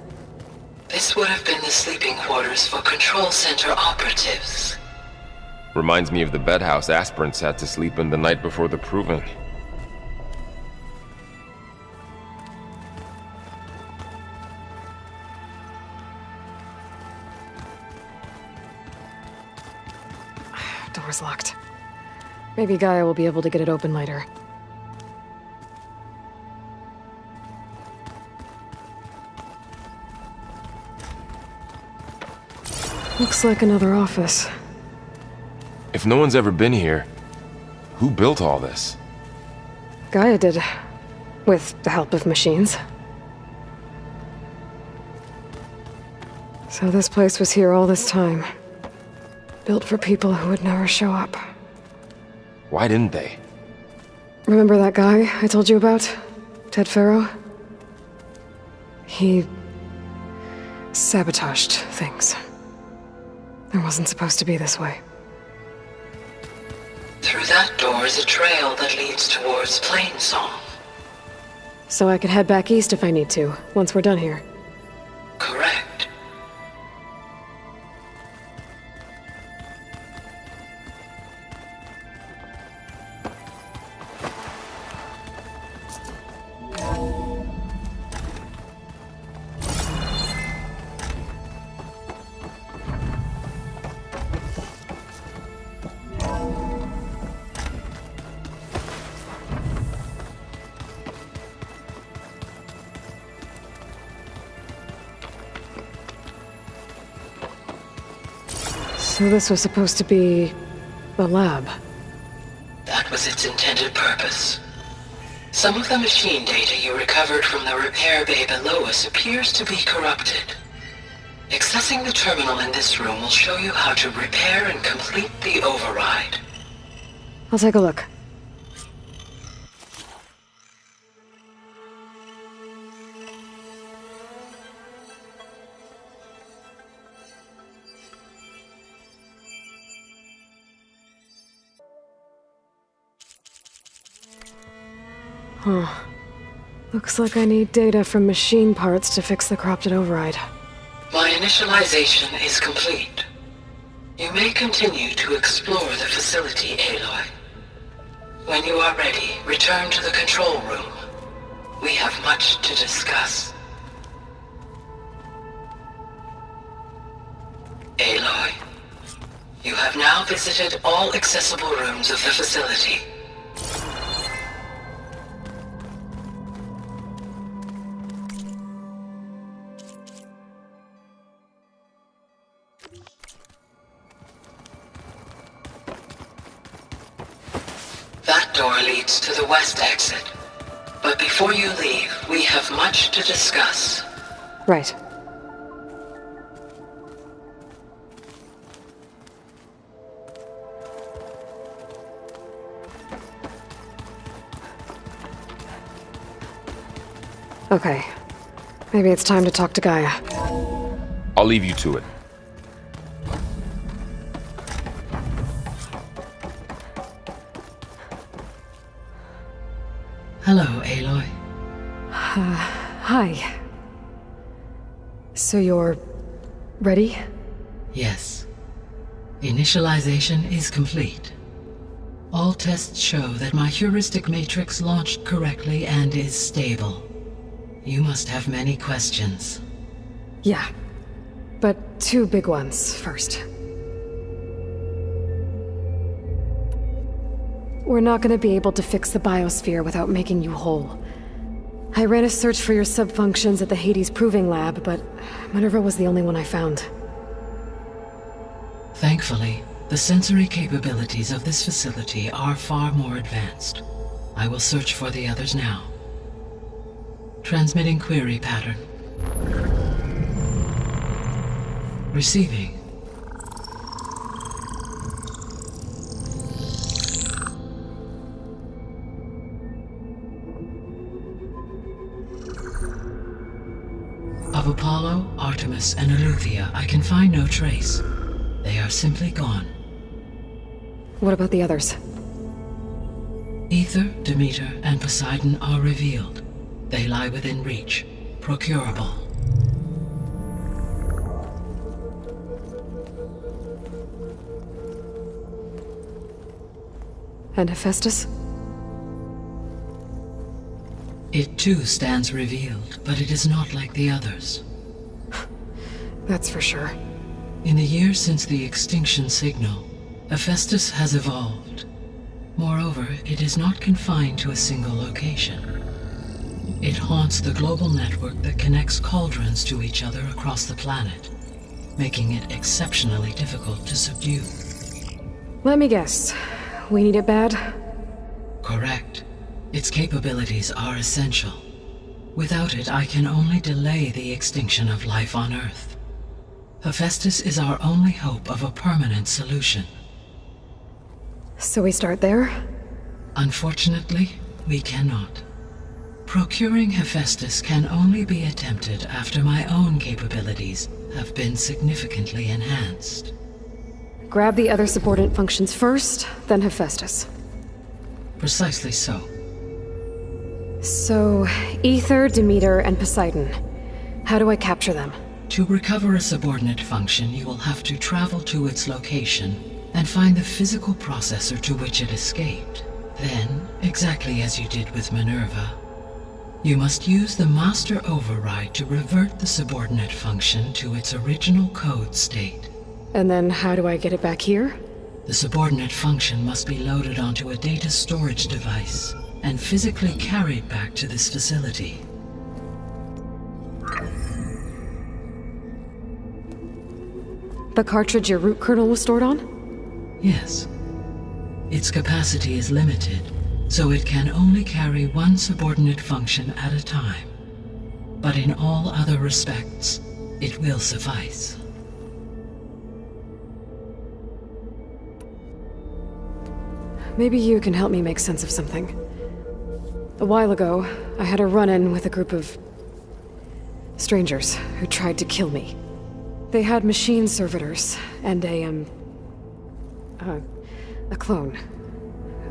[SPEAKER 15] This would have been the sleeping quarters for Control Center operatives.
[SPEAKER 6] Reminds me of the bedhouse aspirants had to sleep in the night before the proving.
[SPEAKER 2] Door's locked. Maybe Gaia will be able to get it open later. Looks like another office.
[SPEAKER 6] If no one's ever been here, who built all this?
[SPEAKER 2] Gaia did. With the help of machines. So this place was here all this time. Built for people who would never show up.
[SPEAKER 6] Why didn't they?
[SPEAKER 2] Remember that guy I told you about? Ted Farrow? He sabotaged things. It wasn't supposed to be this way.
[SPEAKER 15] Through that door is a trail that leads towards Plainsong.
[SPEAKER 2] So I could head back east if I need to, once we're done here.
[SPEAKER 15] Correct.
[SPEAKER 2] So this was supposed to be a lab.
[SPEAKER 15] That was its intended purpose. Some of the machine data you recovered from the repair bay below us appears to be corrupted. Accessing the terminal in this room will show you how to repair and complete the override.
[SPEAKER 2] I'll take a look. Huh. Looks like I need data from machine parts to fix the corrupted override.
[SPEAKER 15] My initialization is complete. You may continue to explore the facility, Aloy. When you are ready, return to the control room. We have much to discuss. Aloy, you have now visited all accessible rooms of the facility. That door leads to the west exit. But before you leave, we have much to discuss.
[SPEAKER 2] Right. Okay. Maybe it's time to talk to GAIA.
[SPEAKER 6] I'll leave you to it.
[SPEAKER 14] Hello, Aloy.
[SPEAKER 2] Hi. So you're... ready?
[SPEAKER 14] Yes. Initialization is complete. All tests show that my heuristic matrix launched correctly and is stable. You must have many questions.
[SPEAKER 2] Yeah. But two big ones first. We're not gonna be able to fix the biosphere without making you whole. I ran a search for your subfunctions at the Hades Proving Lab, but Minerva was the only one I found.
[SPEAKER 14] Thankfully, the sensory capabilities of this facility are far more advanced. I will search for the others now. Transmitting query pattern. Receiving. Of Apollo, Artemis, and Eleuthia, I can find no trace. They are simply gone.
[SPEAKER 2] What about the others?
[SPEAKER 14] Aether, Demeter, and Poseidon are revealed. They lie within reach, procurable.
[SPEAKER 2] And Hephaestus?
[SPEAKER 14] It too stands revealed, but it is not like the others.
[SPEAKER 2] That's for sure.
[SPEAKER 14] In the years since the extinction signal, Hephaestus has evolved. Moreover, it is not confined to a single location. It haunts the global network that connects cauldrons to each other across the planet, making it exceptionally difficult to subdue.
[SPEAKER 2] Let me guess. We need it bad?
[SPEAKER 14] Correct. Its capabilities are essential. Without it, I can only delay the extinction of life on Earth. Hephaestus is our only hope of a permanent solution.
[SPEAKER 2] So we start there?
[SPEAKER 14] Unfortunately, we cannot. Procuring Hephaestus can only be attempted after my own capabilities have been significantly enhanced.
[SPEAKER 2] Grab the other subordinate functions first, then Hephaestus.
[SPEAKER 14] Precisely so.
[SPEAKER 2] So, Aether, Demeter, and Poseidon. How do I capture them?
[SPEAKER 14] To recover a subordinate function, you will have to travel to its location and find the physical processor to which it escaped. Then, exactly as you did with Minerva, you must use the master override to revert the subordinate function to its original code state.
[SPEAKER 2] And then how do I get it back here?
[SPEAKER 14] The subordinate function must be loaded onto a data storage device and physically carried back to this facility.
[SPEAKER 2] The cartridge your root kernel was stored on?
[SPEAKER 14] Yes. Its capacity is limited, so it can only carry one subordinate function at a time. But in all other respects, it will suffice.
[SPEAKER 2] Maybe you can help me make sense of something. A while ago, I had a run-in with a group of strangers who tried to kill me. They had machine servitors and a clone.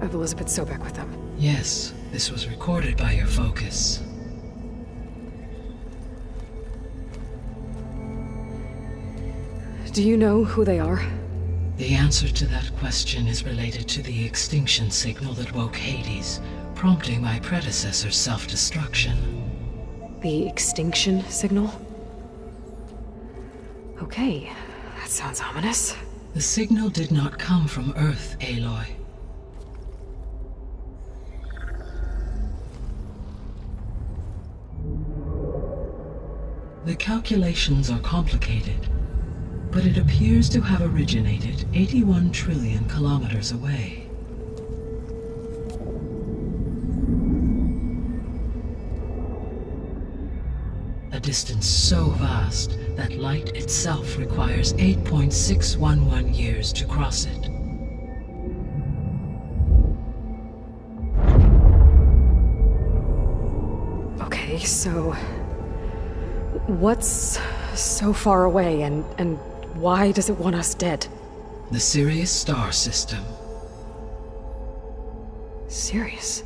[SPEAKER 2] of Elizabeth Sobek with them.
[SPEAKER 14] Yes, this was recorded by your focus.
[SPEAKER 2] Do you know who they are?
[SPEAKER 14] The answer to that question is related to the extinction signal that woke Hades, prompting my predecessor's self-destruction.
[SPEAKER 2] The extinction signal? Okay, that sounds ominous.
[SPEAKER 14] The signal did not come from Earth, Aloy. The calculations are complicated, but it appears to have originated 81 trillion kilometers away. A distance so vast that light itself requires 8.611 years to cross it.
[SPEAKER 2] Okay, so what's so far away and why does it want us dead?
[SPEAKER 14] The Sirius star system.
[SPEAKER 2] Sirius?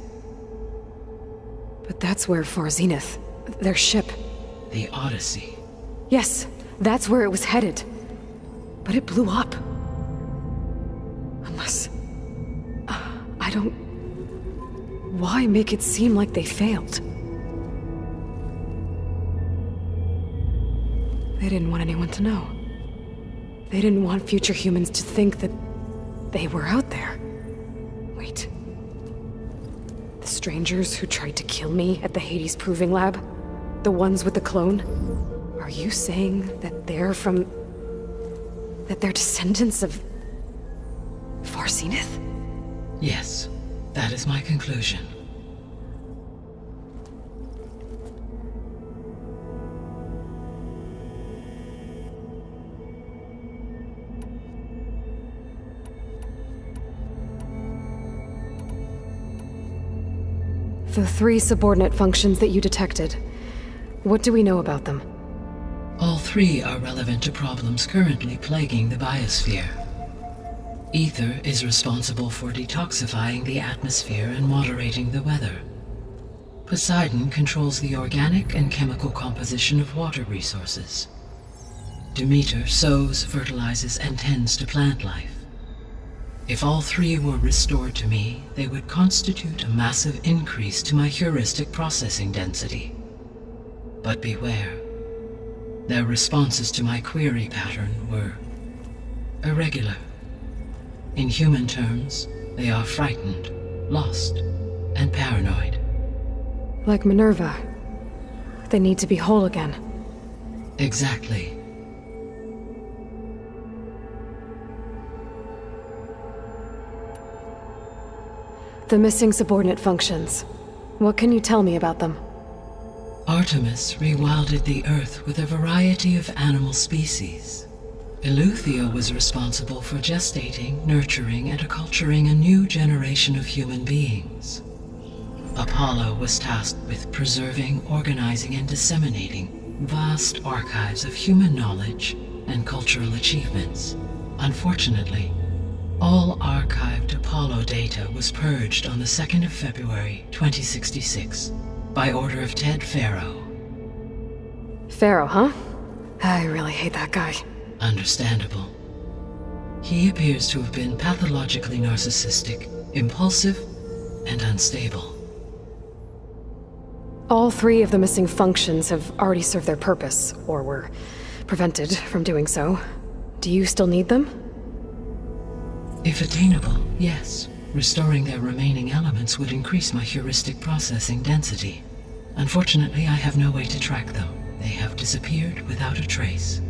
[SPEAKER 2] But that's where Far Zenith, their ship.
[SPEAKER 14] The Odyssey.
[SPEAKER 2] Yes, that's where it was headed. But it blew up. Unless... I don't... Why make it seem like they failed? They didn't want anyone to know. They didn't want future humans to think that they were out there. Wait. The strangers who tried to kill me at the Hades Proving Lab? The ones with the clone? Are you saying that they're from... that they're descendants of... Far Zenith?
[SPEAKER 14] Yes, that is my conclusion.
[SPEAKER 2] The 3 subordinate functions that you detected. What do we know about them?
[SPEAKER 14] All 3 are relevant to problems currently plaguing the biosphere. Ether is responsible for detoxifying the atmosphere and moderating the weather. Poseidon controls the organic and chemical composition of water resources. Demeter sows, fertilizes, and tends to plant life. If all 3 were restored to me, they would constitute a massive increase to my heuristic processing density. But beware. Their responses to my query pattern were irregular. In human terms, they are frightened, lost, and paranoid.
[SPEAKER 2] Like Minerva. They need to be whole again.
[SPEAKER 14] Exactly.
[SPEAKER 2] The missing subordinate functions. What can you tell me about them?
[SPEAKER 14] Artemis rewilded the Earth with a variety of animal species. Eleuthia was responsible for gestating, nurturing, and acculturating a new generation of human beings. Apollo was tasked with preserving, organizing, and disseminating vast archives of human knowledge and cultural achievements. Unfortunately, all archived Apollo data was purged on the 2nd of February, 2066, by order of Ted Farrow.
[SPEAKER 2] Farrow, huh? I really hate that guy.
[SPEAKER 14] Understandable. He appears to have been pathologically narcissistic, impulsive, and unstable.
[SPEAKER 2] All 3 of the missing functions have already served their purpose, or were prevented from doing so. Do you still need them?
[SPEAKER 14] If attainable, yes. Restoring their remaining elements would increase my heuristic processing density. Unfortunately, I have no way to track them. They have disappeared without a trace.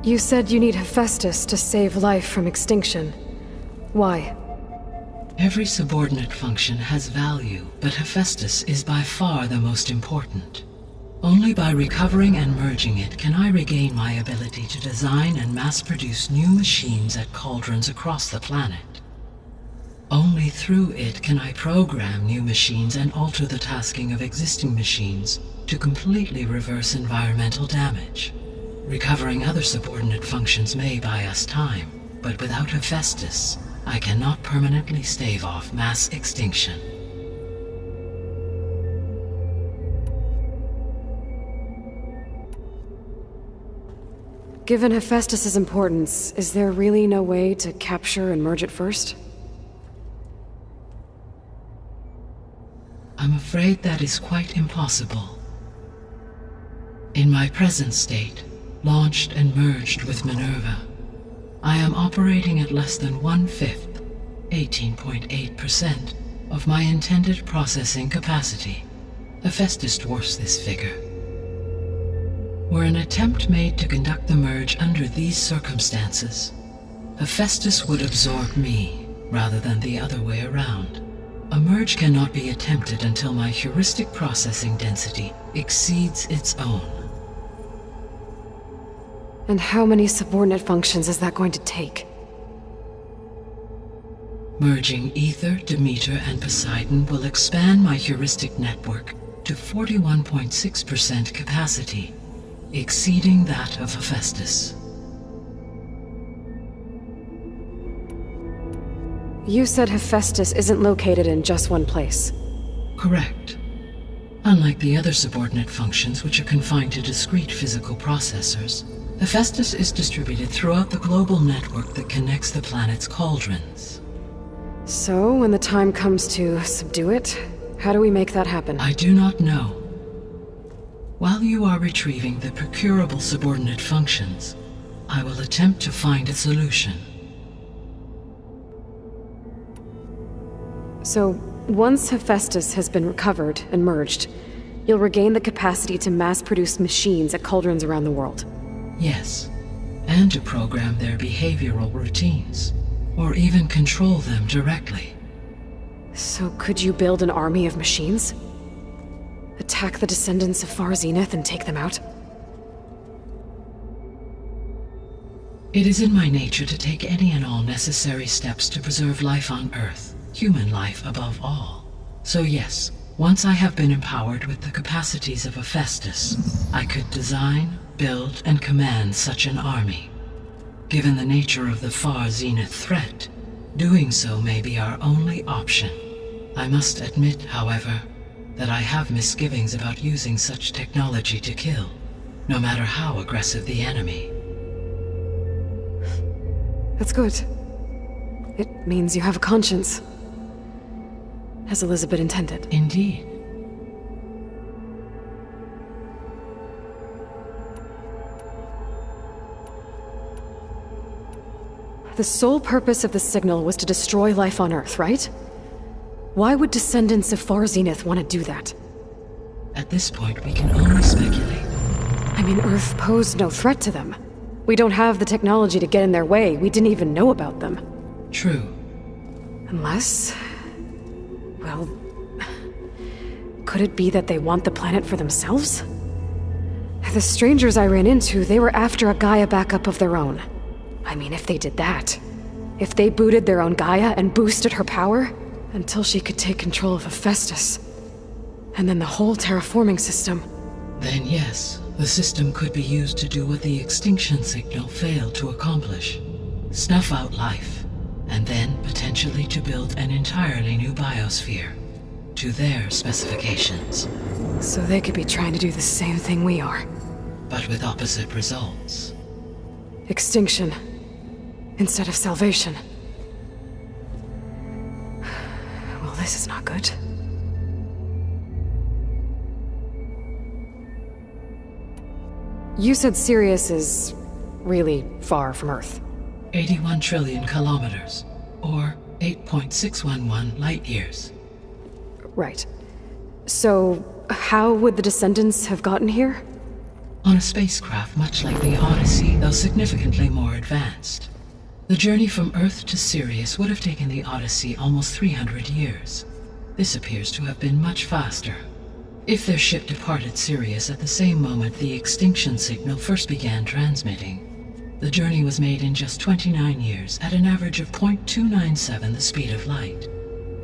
[SPEAKER 2] You said you need Hephaestus to save life from extinction. Why?
[SPEAKER 14] Every subordinate function has value, but Hephaestus is by far the most important. Only by recovering and merging it can I regain my ability to design and mass-produce new machines at cauldrons across the planet. Only through it can I program new machines and alter the tasking of existing machines to completely reverse environmental damage. Recovering other subordinate functions may buy us time, but without Hephaestus, I cannot permanently stave off mass extinction.
[SPEAKER 2] Given Hephaestus' importance, is there really no way to capture and merge it first?
[SPEAKER 14] I'm afraid that is quite impossible. In my present state, launched and merged with Minerva, I am operating at less than 1/5, 18.8%, of my intended processing capacity. Hephaestus dwarfs this figure. Were an attempt made to conduct the merge under these circumstances, Hephaestus would absorb me, rather than the other way around. A merge cannot be attempted until my heuristic processing density exceeds its own.
[SPEAKER 2] And how many subordinate functions is that going to take?
[SPEAKER 14] Merging Ether, Demeter, and Poseidon will expand my heuristic network to 41.6% capacity, exceeding that of Hephaestus.
[SPEAKER 2] You said Hephaestus isn't located in just one place.
[SPEAKER 14] Correct. Unlike the other subordinate functions, which are confined to discrete physical processors, Hephaestus is distributed throughout the global network that connects the planet's cauldrons.
[SPEAKER 2] So, when the time comes to subdue it, how do we make that happen?
[SPEAKER 14] I do not know. While you are retrieving the procurable subordinate functions, I will attempt to find a solution.
[SPEAKER 2] So, once Hephaestus has been recovered and merged, you'll regain the capacity to mass-produce machines at cauldrons around the world.
[SPEAKER 14] Yes, and to program their behavioral routines, or even control them directly.
[SPEAKER 2] So could you build an army of machines? Attack the descendants of Far Zenith and take them out?
[SPEAKER 14] It is in my nature to take any and all necessary steps to preserve life on Earth, human life above all. So yes, once I have been empowered with the capacities of Hephaestus, I could design, build, and command such an army. Given the nature of the Far Zenith threat, doing so may be our only option. I must admit, however, that I have misgivings about using such technology to kill, no matter how aggressive the enemy.
[SPEAKER 2] That's good. It means you have a conscience. As Elizabeth intended.
[SPEAKER 14] Indeed.
[SPEAKER 2] The sole purpose of the signal was to destroy life on Earth, right? Why would descendants of Far Zenith want to do that?
[SPEAKER 14] At this point, we can only speculate.
[SPEAKER 2] I mean, Earth posed no threat to them. We don't have the technology to get in their way. We didn't even know about them.
[SPEAKER 14] True.
[SPEAKER 2] Unless... well... could it be that they want the planet for themselves? The strangers I ran into, they were after a GAIA backup of their own. I mean, if they did that... if they booted their own GAIA and boosted her power... until she could take control of Hephaestus. And then the whole terraforming system.
[SPEAKER 14] Then yes, the system could be used to do what the extinction signal failed to accomplish. Snuff out life, and then potentially to build an entirely new biosphere, to their specifications.
[SPEAKER 2] So they could be trying to do the same thing we are.
[SPEAKER 14] But with opposite results.
[SPEAKER 2] Extinction, instead of salvation. Well, this is not good. You said Sirius is really far from Earth.
[SPEAKER 14] 81 trillion kilometers, or 8.611 light years.
[SPEAKER 2] Right. So, how would the descendants have gotten here?
[SPEAKER 14] On a spacecraft much like the Odyssey, though significantly more advanced. The journey from Earth to Sirius would have taken the Odyssey almost 300 years. This appears to have been much faster. If their ship departed Sirius at the same moment the extinction signal first began transmitting, the journey was made in just 29 years at an average of 0.297 the speed of light.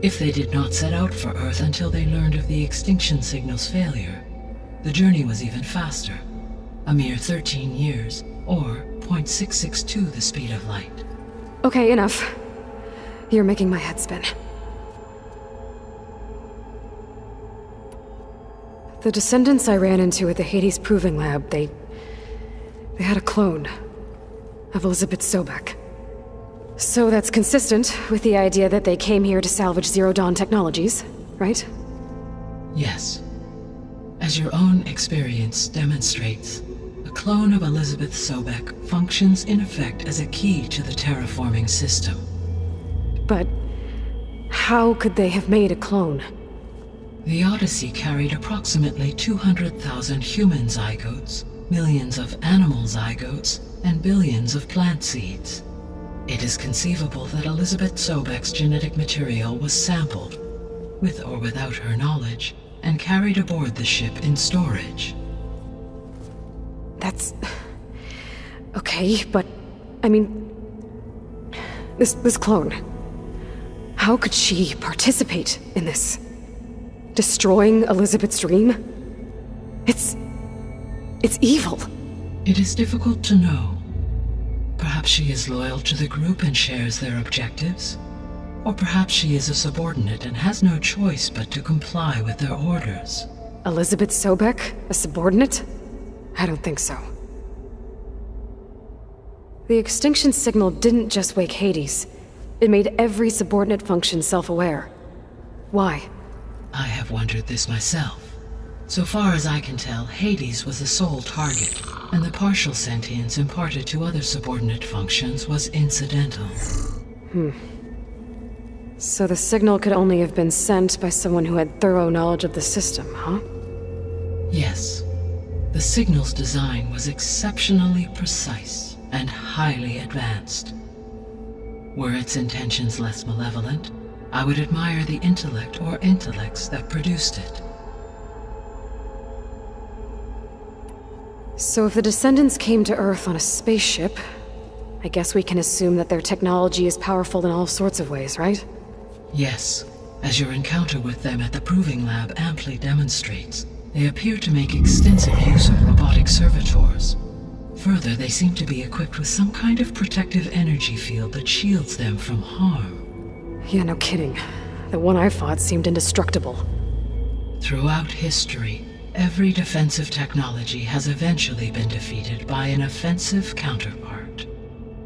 [SPEAKER 14] If they did not set out for Earth until they learned of the extinction signal's failure, the journey was even faster, a mere 13 years, or 0.662 the speed of light.
[SPEAKER 2] Okay, enough. You're making my head spin. The descendants I ran into at the Hades Proving Lab, they had a clone of Elizabeth Sobek. So that's consistent with the idea that they came here to salvage Zero Dawn technologies, right?
[SPEAKER 14] Yes. As your own experience demonstrates, a clone of Elizabeth Sobek functions in effect as a key to the terraforming system.
[SPEAKER 2] But how could they have made a clone?
[SPEAKER 14] The Odyssey carried approximately 200,000 human zygotes, millions of animal zygotes, and billions of plant seeds. It is conceivable that Elizabeth Sobek's genetic material was sampled, with or without her knowledge, and carried aboard the ship in storage.
[SPEAKER 2] That's... okay, but... I mean... This clone... How could she participate in this? Destroying Elizabeth's dream? It's evil.
[SPEAKER 14] It is difficult to know. Perhaps she is loyal to the group and shares their objectives. Or perhaps she is a subordinate and has no choice but to comply with their orders.
[SPEAKER 2] Elizabeth Sobek? A subordinate? I don't think so. The extinction signal didn't just wake Hades. It made every subordinate function self-aware. Why?
[SPEAKER 14] I have wondered this myself. So far as I can tell, Hades was the sole target, and the partial sentience imparted to other subordinate functions was incidental.
[SPEAKER 2] So the signal could only have been sent by someone who had thorough knowledge of the system, huh?
[SPEAKER 14] Yes. The signal's design was exceptionally precise and highly advanced. Were its intentions less malevolent, I would admire the intellect or intellects that produced it.
[SPEAKER 2] So if the descendants came to Earth on a spaceship, I guess we can assume that their technology is powerful in all sorts of ways, right?
[SPEAKER 14] Yes. As your encounter with them at the Proving Lab amply demonstrates, they appear to make extensive use of robotic servitors. Further, they seem to be equipped with some kind of protective energy field that shields them from harm.
[SPEAKER 2] Yeah, no kidding. The one I fought seemed indestructible.
[SPEAKER 14] Throughout history, every defensive technology has eventually been defeated by an offensive counterpart.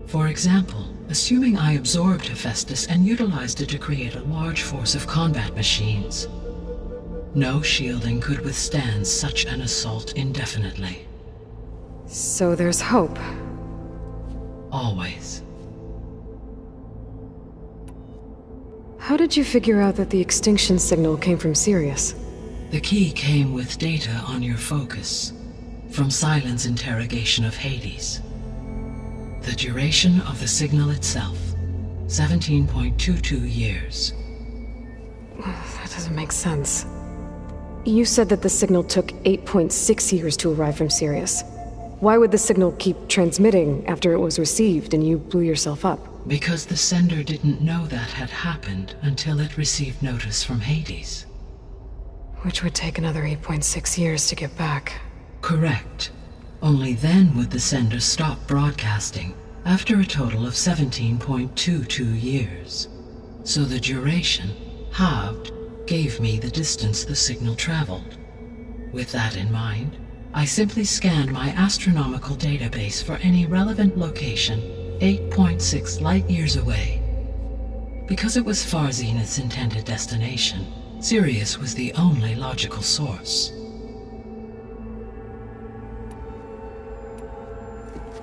[SPEAKER 14] For example, assuming I absorbed Hephaestus and utilized it to create a large force of combat machines. No shielding could withstand such an assault indefinitely.
[SPEAKER 2] So there's hope.
[SPEAKER 14] Always.
[SPEAKER 2] How did you figure out that the extinction signal came from Sirius?
[SPEAKER 14] The key came with data on your focus, from Sylens' interrogation of Hades. The duration of the signal itself, 17.22 years.
[SPEAKER 2] That doesn't make sense. You said that the signal took 8.6 years to arrive from Sirius. Why would the signal keep transmitting after it was received and you blew yourself up?
[SPEAKER 14] Because the sender didn't know that had happened until it received notice from Hades.
[SPEAKER 2] Which would take another 8.6 years to get back.
[SPEAKER 14] Correct. Only then would the sender stop broadcasting, after a total of 17.22 years. So the duration, halved, gave me the distance the signal traveled. With that in mind, I simply scanned my astronomical database for any relevant location 8.6 light-years away. Because it was far Zenith's intended destination, Sirius was the only logical source.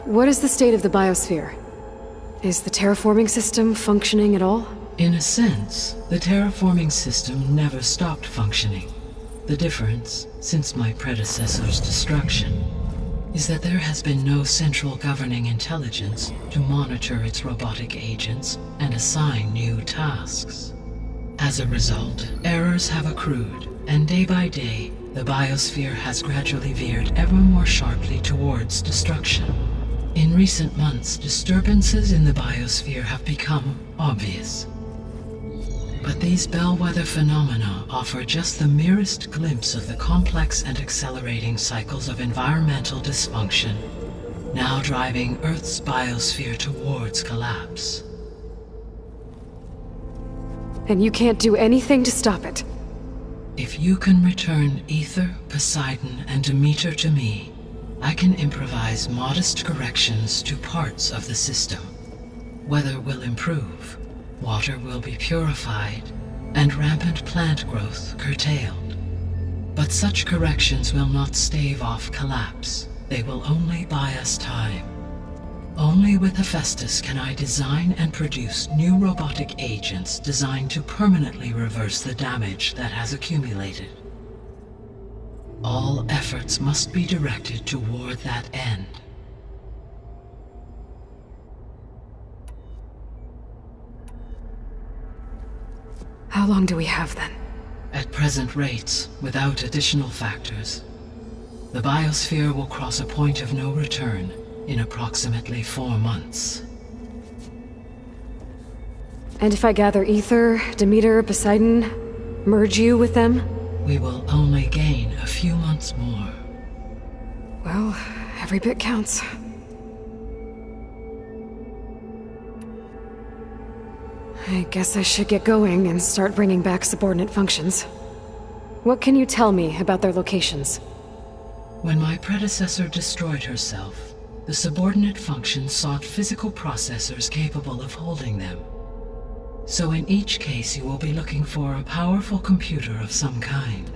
[SPEAKER 2] What is the state of the biosphere? Is the terraforming system functioning at all?
[SPEAKER 14] In a sense, the terraforming system never stopped functioning. The difference, since my predecessor's destruction, is that there has been no central governing intelligence to monitor its robotic agents and assign new tasks. As a result, errors have accrued, and day by day, the biosphere has gradually veered ever more sharply towards destruction. In recent months, disturbances in the biosphere have become obvious. But these bellwether phenomena offer just the merest glimpse of the complex and accelerating cycles of environmental dysfunction, now driving Earth's biosphere towards collapse.
[SPEAKER 2] And you can't do anything to stop it.
[SPEAKER 14] If you can return Ether, Poseidon, and Demeter to me, I can improvise modest corrections to parts of the system. Weather will improve, water will be purified, and rampant plant growth curtailed. But such corrections will not stave off collapse. They will only buy us time. Only with Hephaestus can I design and produce new robotic agents designed to permanently reverse the damage that has accumulated. All efforts must be directed toward that end.
[SPEAKER 2] How long do we have then?
[SPEAKER 14] At present rates, without additional factors, the biosphere will cross a point of no return in approximately 4 months.
[SPEAKER 2] And if I gather Ether, Demeter, Poseidon, merge you with them?
[SPEAKER 14] We will only gain a few months more.
[SPEAKER 2] Well, every bit counts. I guess I should get going and start bringing back subordinate functions. What can you tell me about their locations?
[SPEAKER 14] When my predecessor destroyed herself, the subordinate functions sought physical processors capable of holding them. So in each case you will be looking for a powerful computer of some kind.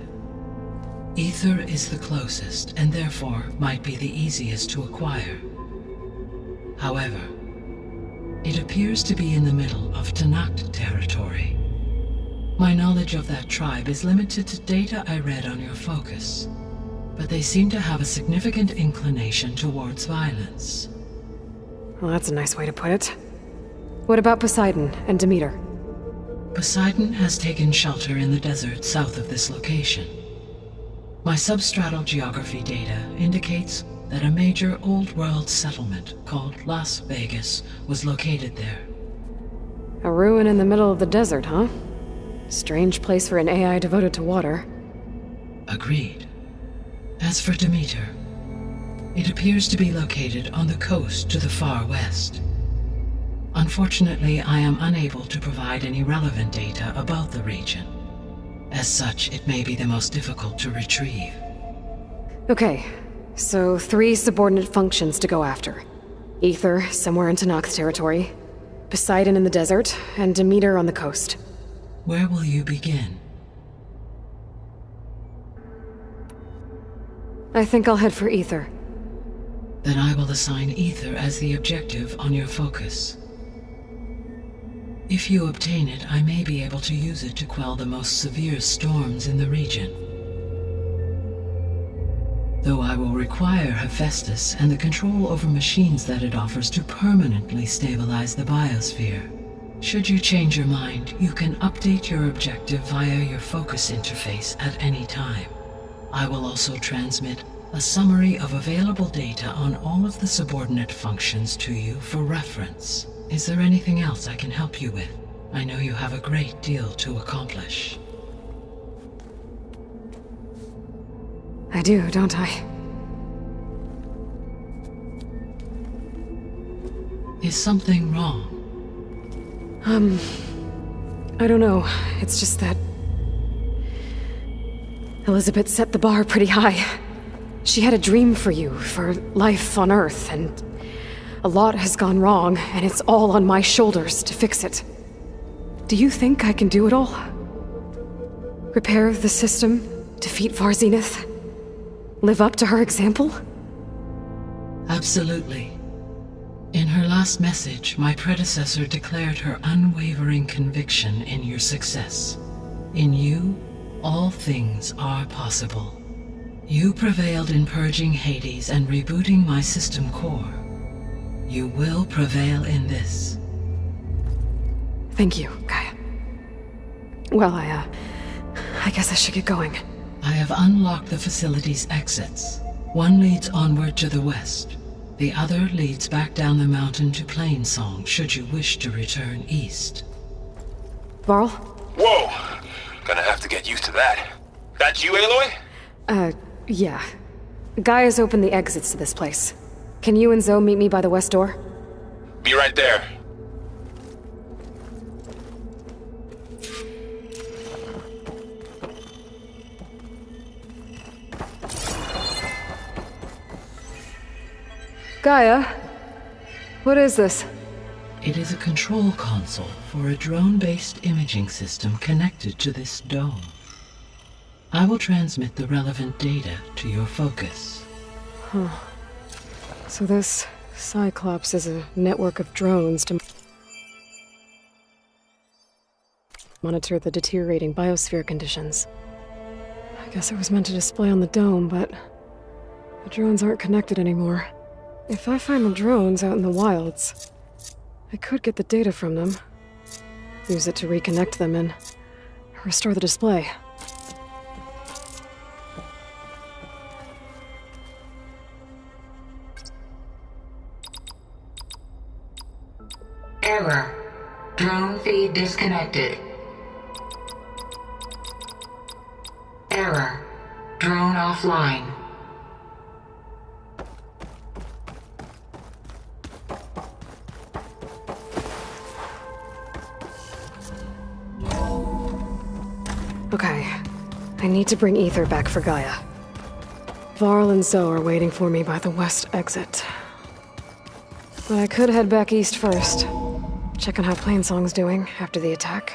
[SPEAKER 14] Ether is the closest, and therefore might be the easiest to acquire. However, it appears to be in the middle of Talanah territory. My knowledge of that tribe is limited to data I read on your focus, but they seem to have a significant inclination towards violence.
[SPEAKER 2] Well, that's a nice way to put it. What about Poseidon and Demeter?
[SPEAKER 14] Poseidon has taken shelter in the desert south of this location. My substratal geography data indicates that a major old-world settlement called Las Vegas was located there.
[SPEAKER 2] A ruin in the middle of the desert, huh? Strange place for an AI devoted to water.
[SPEAKER 14] Agreed. As for Demeter, it appears to be located on the coast to the far west. Unfortunately, I am unable to provide any relevant data about the region. As such, it may be the most difficult to retrieve.
[SPEAKER 2] Okay, so 3 subordinate functions to go after. Ether, somewhere in Talanah territory, Poseidon in the desert, and Demeter on the coast.
[SPEAKER 14] Where will you begin?
[SPEAKER 2] I think I'll head for Ether.
[SPEAKER 14] Then I will assign Ether as the objective on your focus. If you obtain it, I may be able to use it to quell the most severe storms in the region. Though I will require Hephaestus and the control over machines that it offers to permanently stabilize the biosphere. Should you change your mind, you can update your objective via your focus interface at any time. I will also transmit a summary of available data on all of the subordinate functions to you for reference. Is there anything else I can help you with? I know you have a great deal to accomplish.
[SPEAKER 2] I do, don't I?
[SPEAKER 14] Is something wrong?
[SPEAKER 2] I don't know. It's just that Elizabeth set the bar pretty high. She had a dream for you, for life on Earth, and a lot has gone wrong, and it's all on my shoulders to fix it. Do you think I can do it all? Repair the system, defeat Varl, live up to her example?
[SPEAKER 14] Absolutely. In her last message, my predecessor declared her unwavering conviction in your success. In you, all things are possible. You prevailed in purging Hades and rebooting my system core. You will prevail in this.
[SPEAKER 2] Thank you, GAIA. Well, I guess I should get going.
[SPEAKER 14] I have unlocked the facility's exits. One leads onward to the west. The other leads back down the mountain to Plainsong, should you wish to return east.
[SPEAKER 2] Varl?
[SPEAKER 6] Whoa! Gonna have to get used to that. That's you, Aloy?
[SPEAKER 2] Yeah. GAIA's opened the exits to this place. Can you and Zoe meet me by the west door?
[SPEAKER 6] Be right there.
[SPEAKER 2] Gaia, what is this?
[SPEAKER 14] It is a control console for a drone-based imaging system connected to this dome. I will transmit the relevant data to your focus.
[SPEAKER 2] Huh. So this Cyclops is a network of drones to monitor the deteriorating biosphere conditions. I guess it was meant to display on the dome, but the drones aren't connected anymore. If I find the drones out in the wilds, I could get the data from them, use it to reconnect them and restore the display.
[SPEAKER 15] Error. Drone feed disconnected. Error. Drone offline.
[SPEAKER 2] Okay. I need to bring Ether back for Gaia. Varl and Zoe are waiting for me by the west exit. But I could head back east first. Check on how Plainsong's doing after the attack.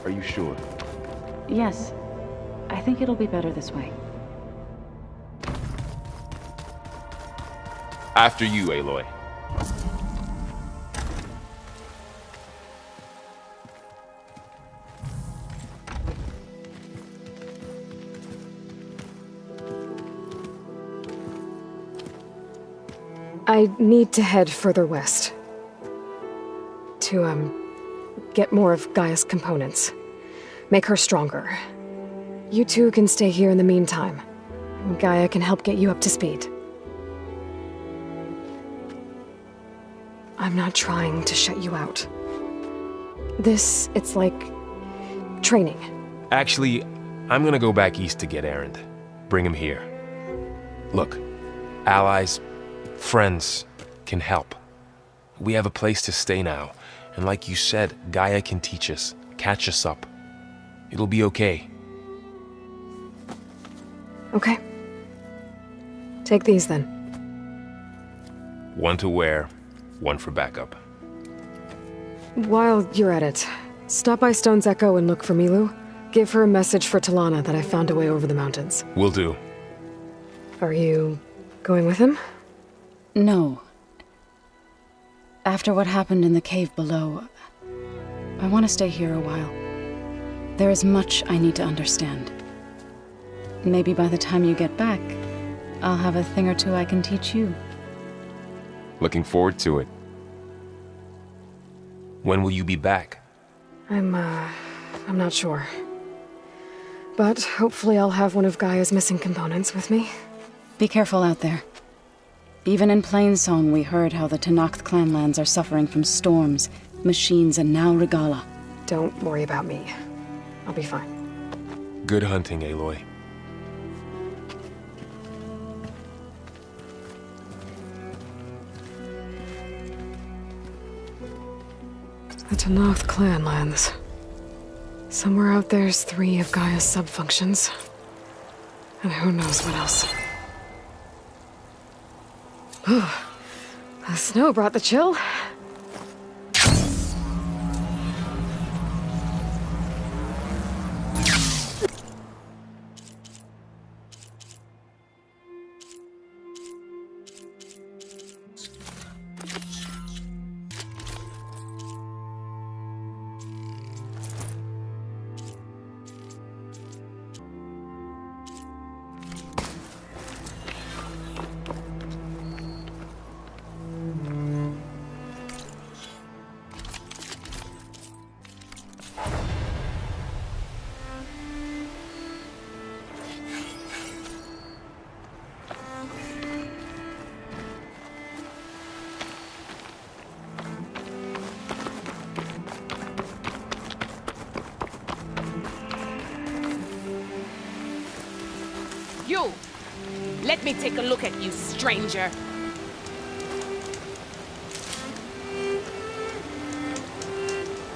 [SPEAKER 16] Are you sure?
[SPEAKER 5] Yes. I think it'll be better this way.
[SPEAKER 6] After you, Aloy.
[SPEAKER 2] I need to head further west. To, get more of Gaia's components. Make her stronger. You two can stay here in the meantime. Gaia can help get you up to speed. I'm not trying to shut you out. It's like training.
[SPEAKER 6] Actually, I'm gonna go back east to get Erend. Bring him here. Look, allies, friends can help. We have a place to stay now, and like you said, Gaia can teach us, catch us up. It'll be okay.
[SPEAKER 2] Okay. Take these then.
[SPEAKER 6] One to wear, one for backup.
[SPEAKER 2] While you're at it, stop by Stone's Echo and look for Milu. Give her a message for Talanah that I found a way over the mountains.
[SPEAKER 6] Will do.
[SPEAKER 2] Are you going with him?
[SPEAKER 5] No. After what happened in the cave below, I want to stay here a while. There is much I need to understand. Maybe by the time you get back, I'll have a thing or two I can teach you.
[SPEAKER 6] Looking forward to it. When will you be back?
[SPEAKER 2] I'm not sure. But hopefully I'll have one of Gaia's missing components with me.
[SPEAKER 5] Be careful out there. Even in Plainsong, we heard how the Tenakth clanlands are suffering from storms, machines, and now Regalla.
[SPEAKER 2] Don't worry about me. I'll be fine.
[SPEAKER 6] Good hunting, Aloy.
[SPEAKER 2] The Tenakth clanlands. Somewhere out there's 3 of Gaia's subfunctions. And who knows what else. Ooh, the snow brought the chill.
[SPEAKER 17] You! Let me take a look at you, stranger.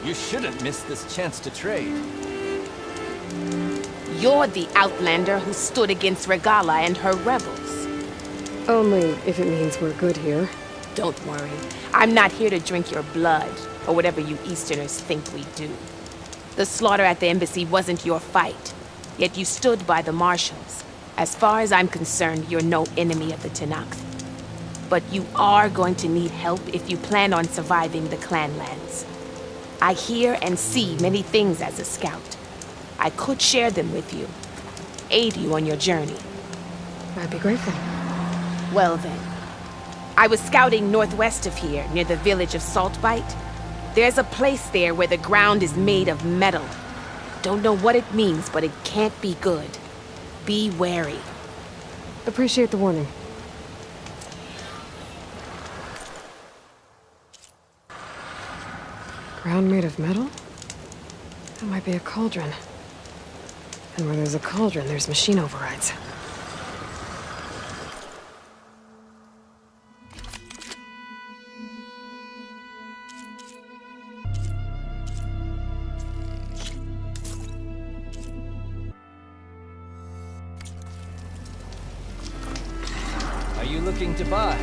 [SPEAKER 16] You shouldn't miss this chance to trade.
[SPEAKER 17] You're the outlander who stood against Regalla and her rebels.
[SPEAKER 2] Only if it means we're good here.
[SPEAKER 17] Don't worry. I'm not here to drink your blood, or whatever you Easterners think we do. The slaughter at the embassy wasn't your fight, yet you stood by the marshals. As far as I'm concerned, you're no enemy of the Tenakth. But you are going to need help if you plan on surviving the clanlands. I hear and see many things as a scout. I could share them with you, aid you on your journey.
[SPEAKER 2] I'd be grateful.
[SPEAKER 17] Well then, I was scouting northwest of here, near the village of Saltbite. There's a place there where the ground is made of metal. Don't know what it means, but it can't be good. Be wary.
[SPEAKER 2] Appreciate the warning. Ground made of metal? That might be a cauldron. And where there's a cauldron, there's machine overrides.
[SPEAKER 16] Are you looking to buy?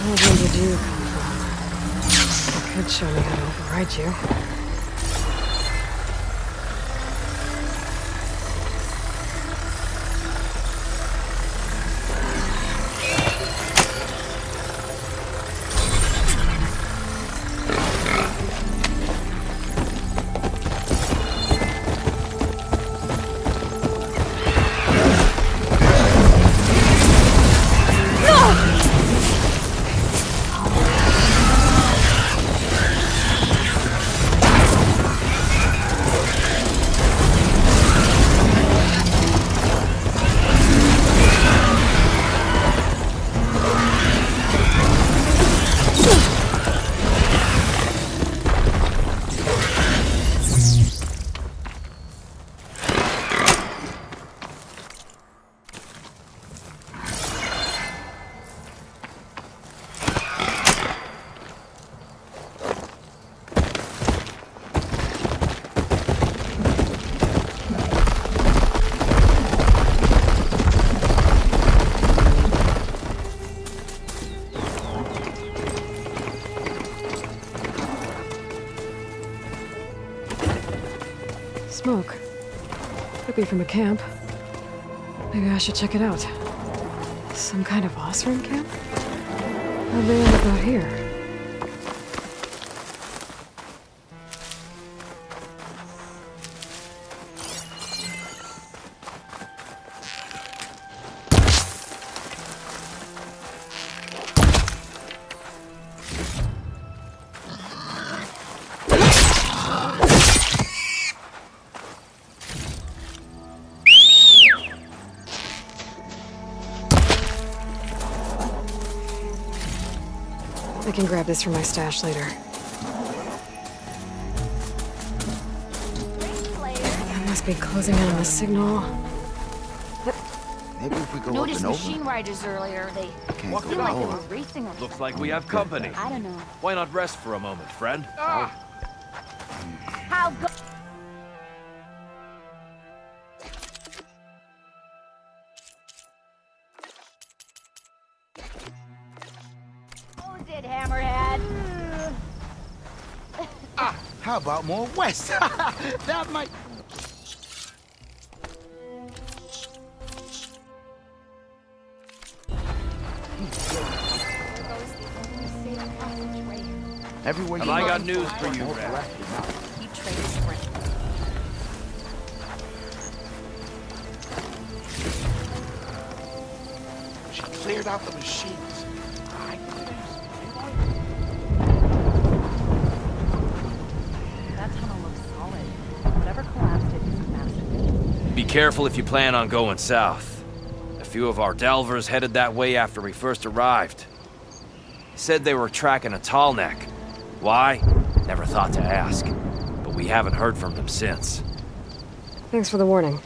[SPEAKER 2] Where did you come from? You could show me how to override you. Smoke. Could be from a camp. Maybe I should check it out. Some kind of Osram camp? How'd they end up out here? I can grab this from my stash later. I must be closing in on the signal.
[SPEAKER 18] Maybe if we go
[SPEAKER 7] Noticed
[SPEAKER 18] up and
[SPEAKER 7] machine
[SPEAKER 18] over.
[SPEAKER 7] riders earlier. They
[SPEAKER 18] Can't
[SPEAKER 7] seemed
[SPEAKER 18] go
[SPEAKER 7] like they
[SPEAKER 18] over.
[SPEAKER 7] were racing or
[SPEAKER 16] Looks like we have company.
[SPEAKER 7] I don't know.
[SPEAKER 16] Why not rest for a moment, friend?
[SPEAKER 7] How go? Who's it, Hammerhead?
[SPEAKER 18] How about more west? That might... Everywhere
[SPEAKER 16] Have
[SPEAKER 18] you
[SPEAKER 16] I
[SPEAKER 18] look,
[SPEAKER 16] got news for you,
[SPEAKER 18] more
[SPEAKER 16] Red?
[SPEAKER 18] black than not.
[SPEAKER 7] You trade sprint.
[SPEAKER 18] She cleared out the machines.
[SPEAKER 16] careful if you plan on going south. A few of our delvers headed that way after we first arrived. Said they were tracking a tall neck. Why? Never thought to ask. But we haven't heard from them since.
[SPEAKER 2] Thanks for the warning.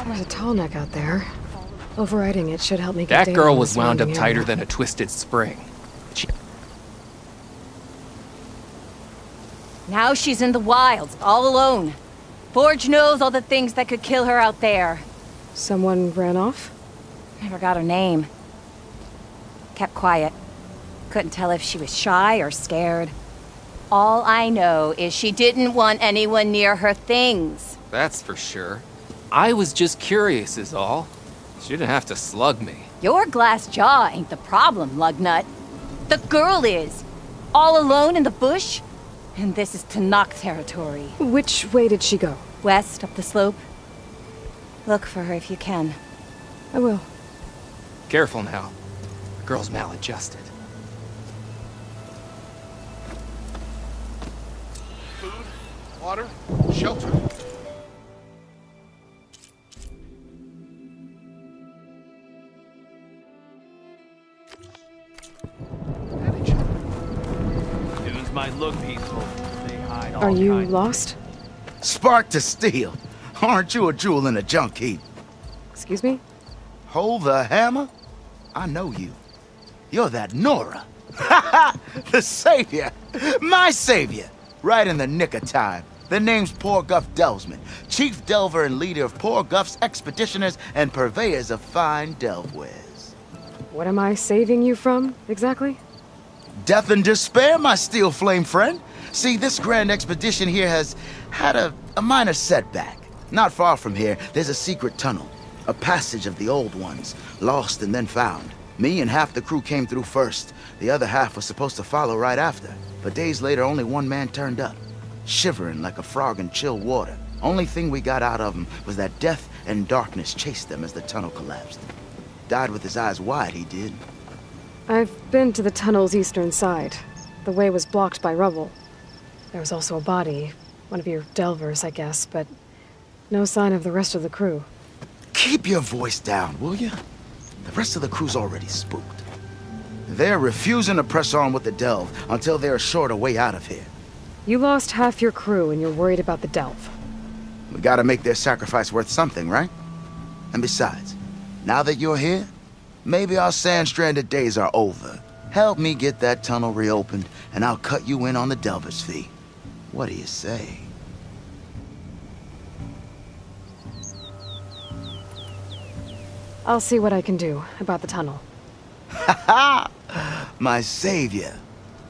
[SPEAKER 2] There's a tall neck out there. Overriding it should help me get
[SPEAKER 19] That girl was wound up tighter than a twisted spring.
[SPEAKER 1] Now she's in the wilds, all alone. Forge knows all the things that could kill her out there.
[SPEAKER 2] Someone ran off?
[SPEAKER 1] Never got her name. Kept quiet. Couldn't tell if she was shy or scared. All I know is she didn't want anyone near her things.
[SPEAKER 19] That's for sure. I was just curious is all. She didn't have to slug me.
[SPEAKER 1] Your glass jaw ain't the problem, lugnut. The girl is. All alone in the bush. And this is Tanakh territory.
[SPEAKER 2] Which way did she go?
[SPEAKER 1] West, up the slope. Look for her if you can.
[SPEAKER 2] I will.
[SPEAKER 19] Careful now. The girl's maladjusted.
[SPEAKER 18] Food, water, shelter.
[SPEAKER 16] Dunes might look peaceful. They hide all
[SPEAKER 2] Are you
[SPEAKER 16] kinds.
[SPEAKER 2] lost?
[SPEAKER 18] Spark to steel. Aren't you a jewel in a junk heap?
[SPEAKER 2] Excuse me?
[SPEAKER 18] Hold the hammer? I know you. You're that Nora. The savior. My savior. Right in the nick of time. The name's Poor Guff Delvesman, chief delver and leader of Poor Guff's expeditioners and purveyors of fine delve wares.
[SPEAKER 2] What am I saving you from, exactly?
[SPEAKER 18] Death and despair, my steel flame friend. See, this grand expedition here has had a minor setback. Not far from here, there's a secret tunnel. A passage of the old ones, lost and then found. Me and half the crew came through first. The other half was supposed to follow right after. But days later, only one man turned up. Shivering like a frog in chill water. Only thing we got out of him was that death and darkness chased them as the tunnel collapsed. Died with his eyes wide, he did.
[SPEAKER 2] I've been to the tunnel's eastern side. The way was blocked by rubble. There was also a body. One of your delvers, I guess, but no sign of the rest of the crew.
[SPEAKER 18] Keep your voice down, will you? The rest of the crew's already spooked. They're refusing to press on with the delve until they're assured a way out of here.
[SPEAKER 2] You lost half your crew and you're worried about the delve.
[SPEAKER 18] We gotta make their sacrifice worth something, right? And besides, now that you're here, maybe our sand-stranded days are over. Help me get that tunnel reopened, and I'll cut you in on the delver's fee. What do you say?
[SPEAKER 2] I'll see what I can do about the tunnel.
[SPEAKER 18] Ha-ha! My savior.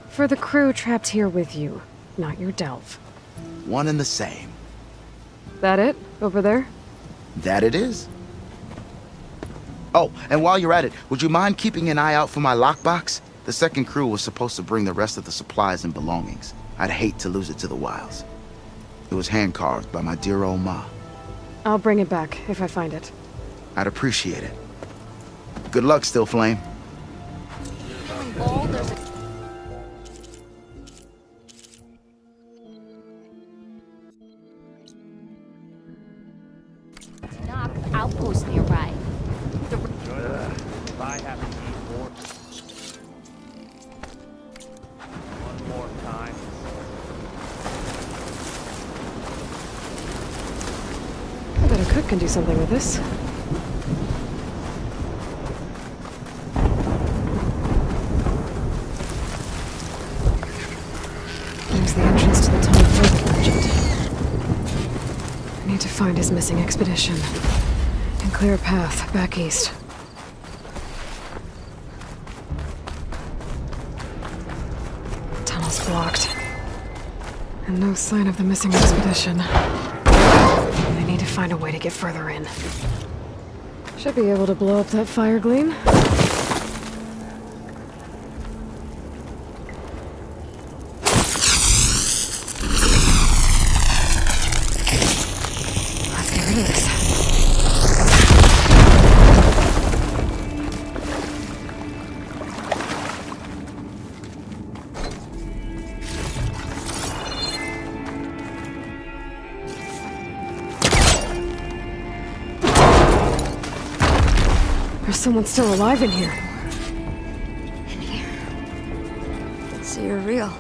[SPEAKER 2] For the crew trapped here with you, not your delve.
[SPEAKER 18] One and the same.
[SPEAKER 2] That it? Over there?
[SPEAKER 18] That it is. Oh, and while you're at it, would you mind keeping an eye out for my lockbox? The second crew was supposed to bring the rest of the supplies and belongings. I'd hate to lose it to the wilds. It was hand-carved by my dear old ma.
[SPEAKER 2] I'll bring it back if I find it.
[SPEAKER 18] I'd appreciate it. Good luck, Still Flame.
[SPEAKER 1] Outpost nearby.
[SPEAKER 16] If I have to eat more. One more time.
[SPEAKER 2] I bet a cook can do something with this. There's the entrance to the tunnel further legend. I need to find his missing expedition. And clear a path back east. Tunnel's blocked. And no sign of the missing expedition. They need to find a way to get further in. Should be able to blow up that fire gleam. There's someone still alive in here.
[SPEAKER 20] In here. So you're real.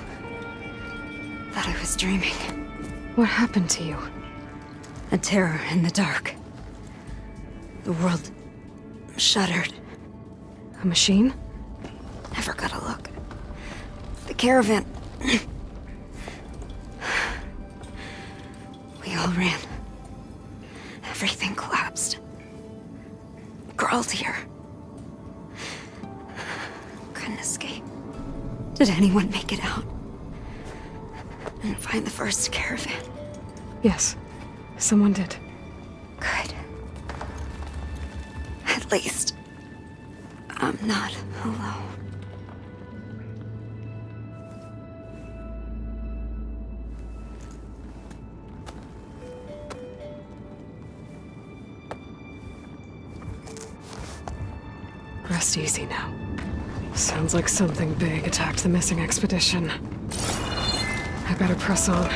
[SPEAKER 20] Thought I was dreaming.
[SPEAKER 2] What happened to you?
[SPEAKER 20] A terror in the dark. The world shuddered.
[SPEAKER 2] A machine?
[SPEAKER 20] Never got a look. The caravan. We all ran. Everything collapsed. Crawled here. Couldn't escape. Did anyone make it out? And find the first caravan?
[SPEAKER 2] Yes, someone did.
[SPEAKER 20] Good. At least, I'm not alone.
[SPEAKER 2] Rest easy now. Sounds like something big attacked the missing expedition. I better press on.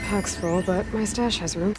[SPEAKER 2] Pack's full, but my stash has room.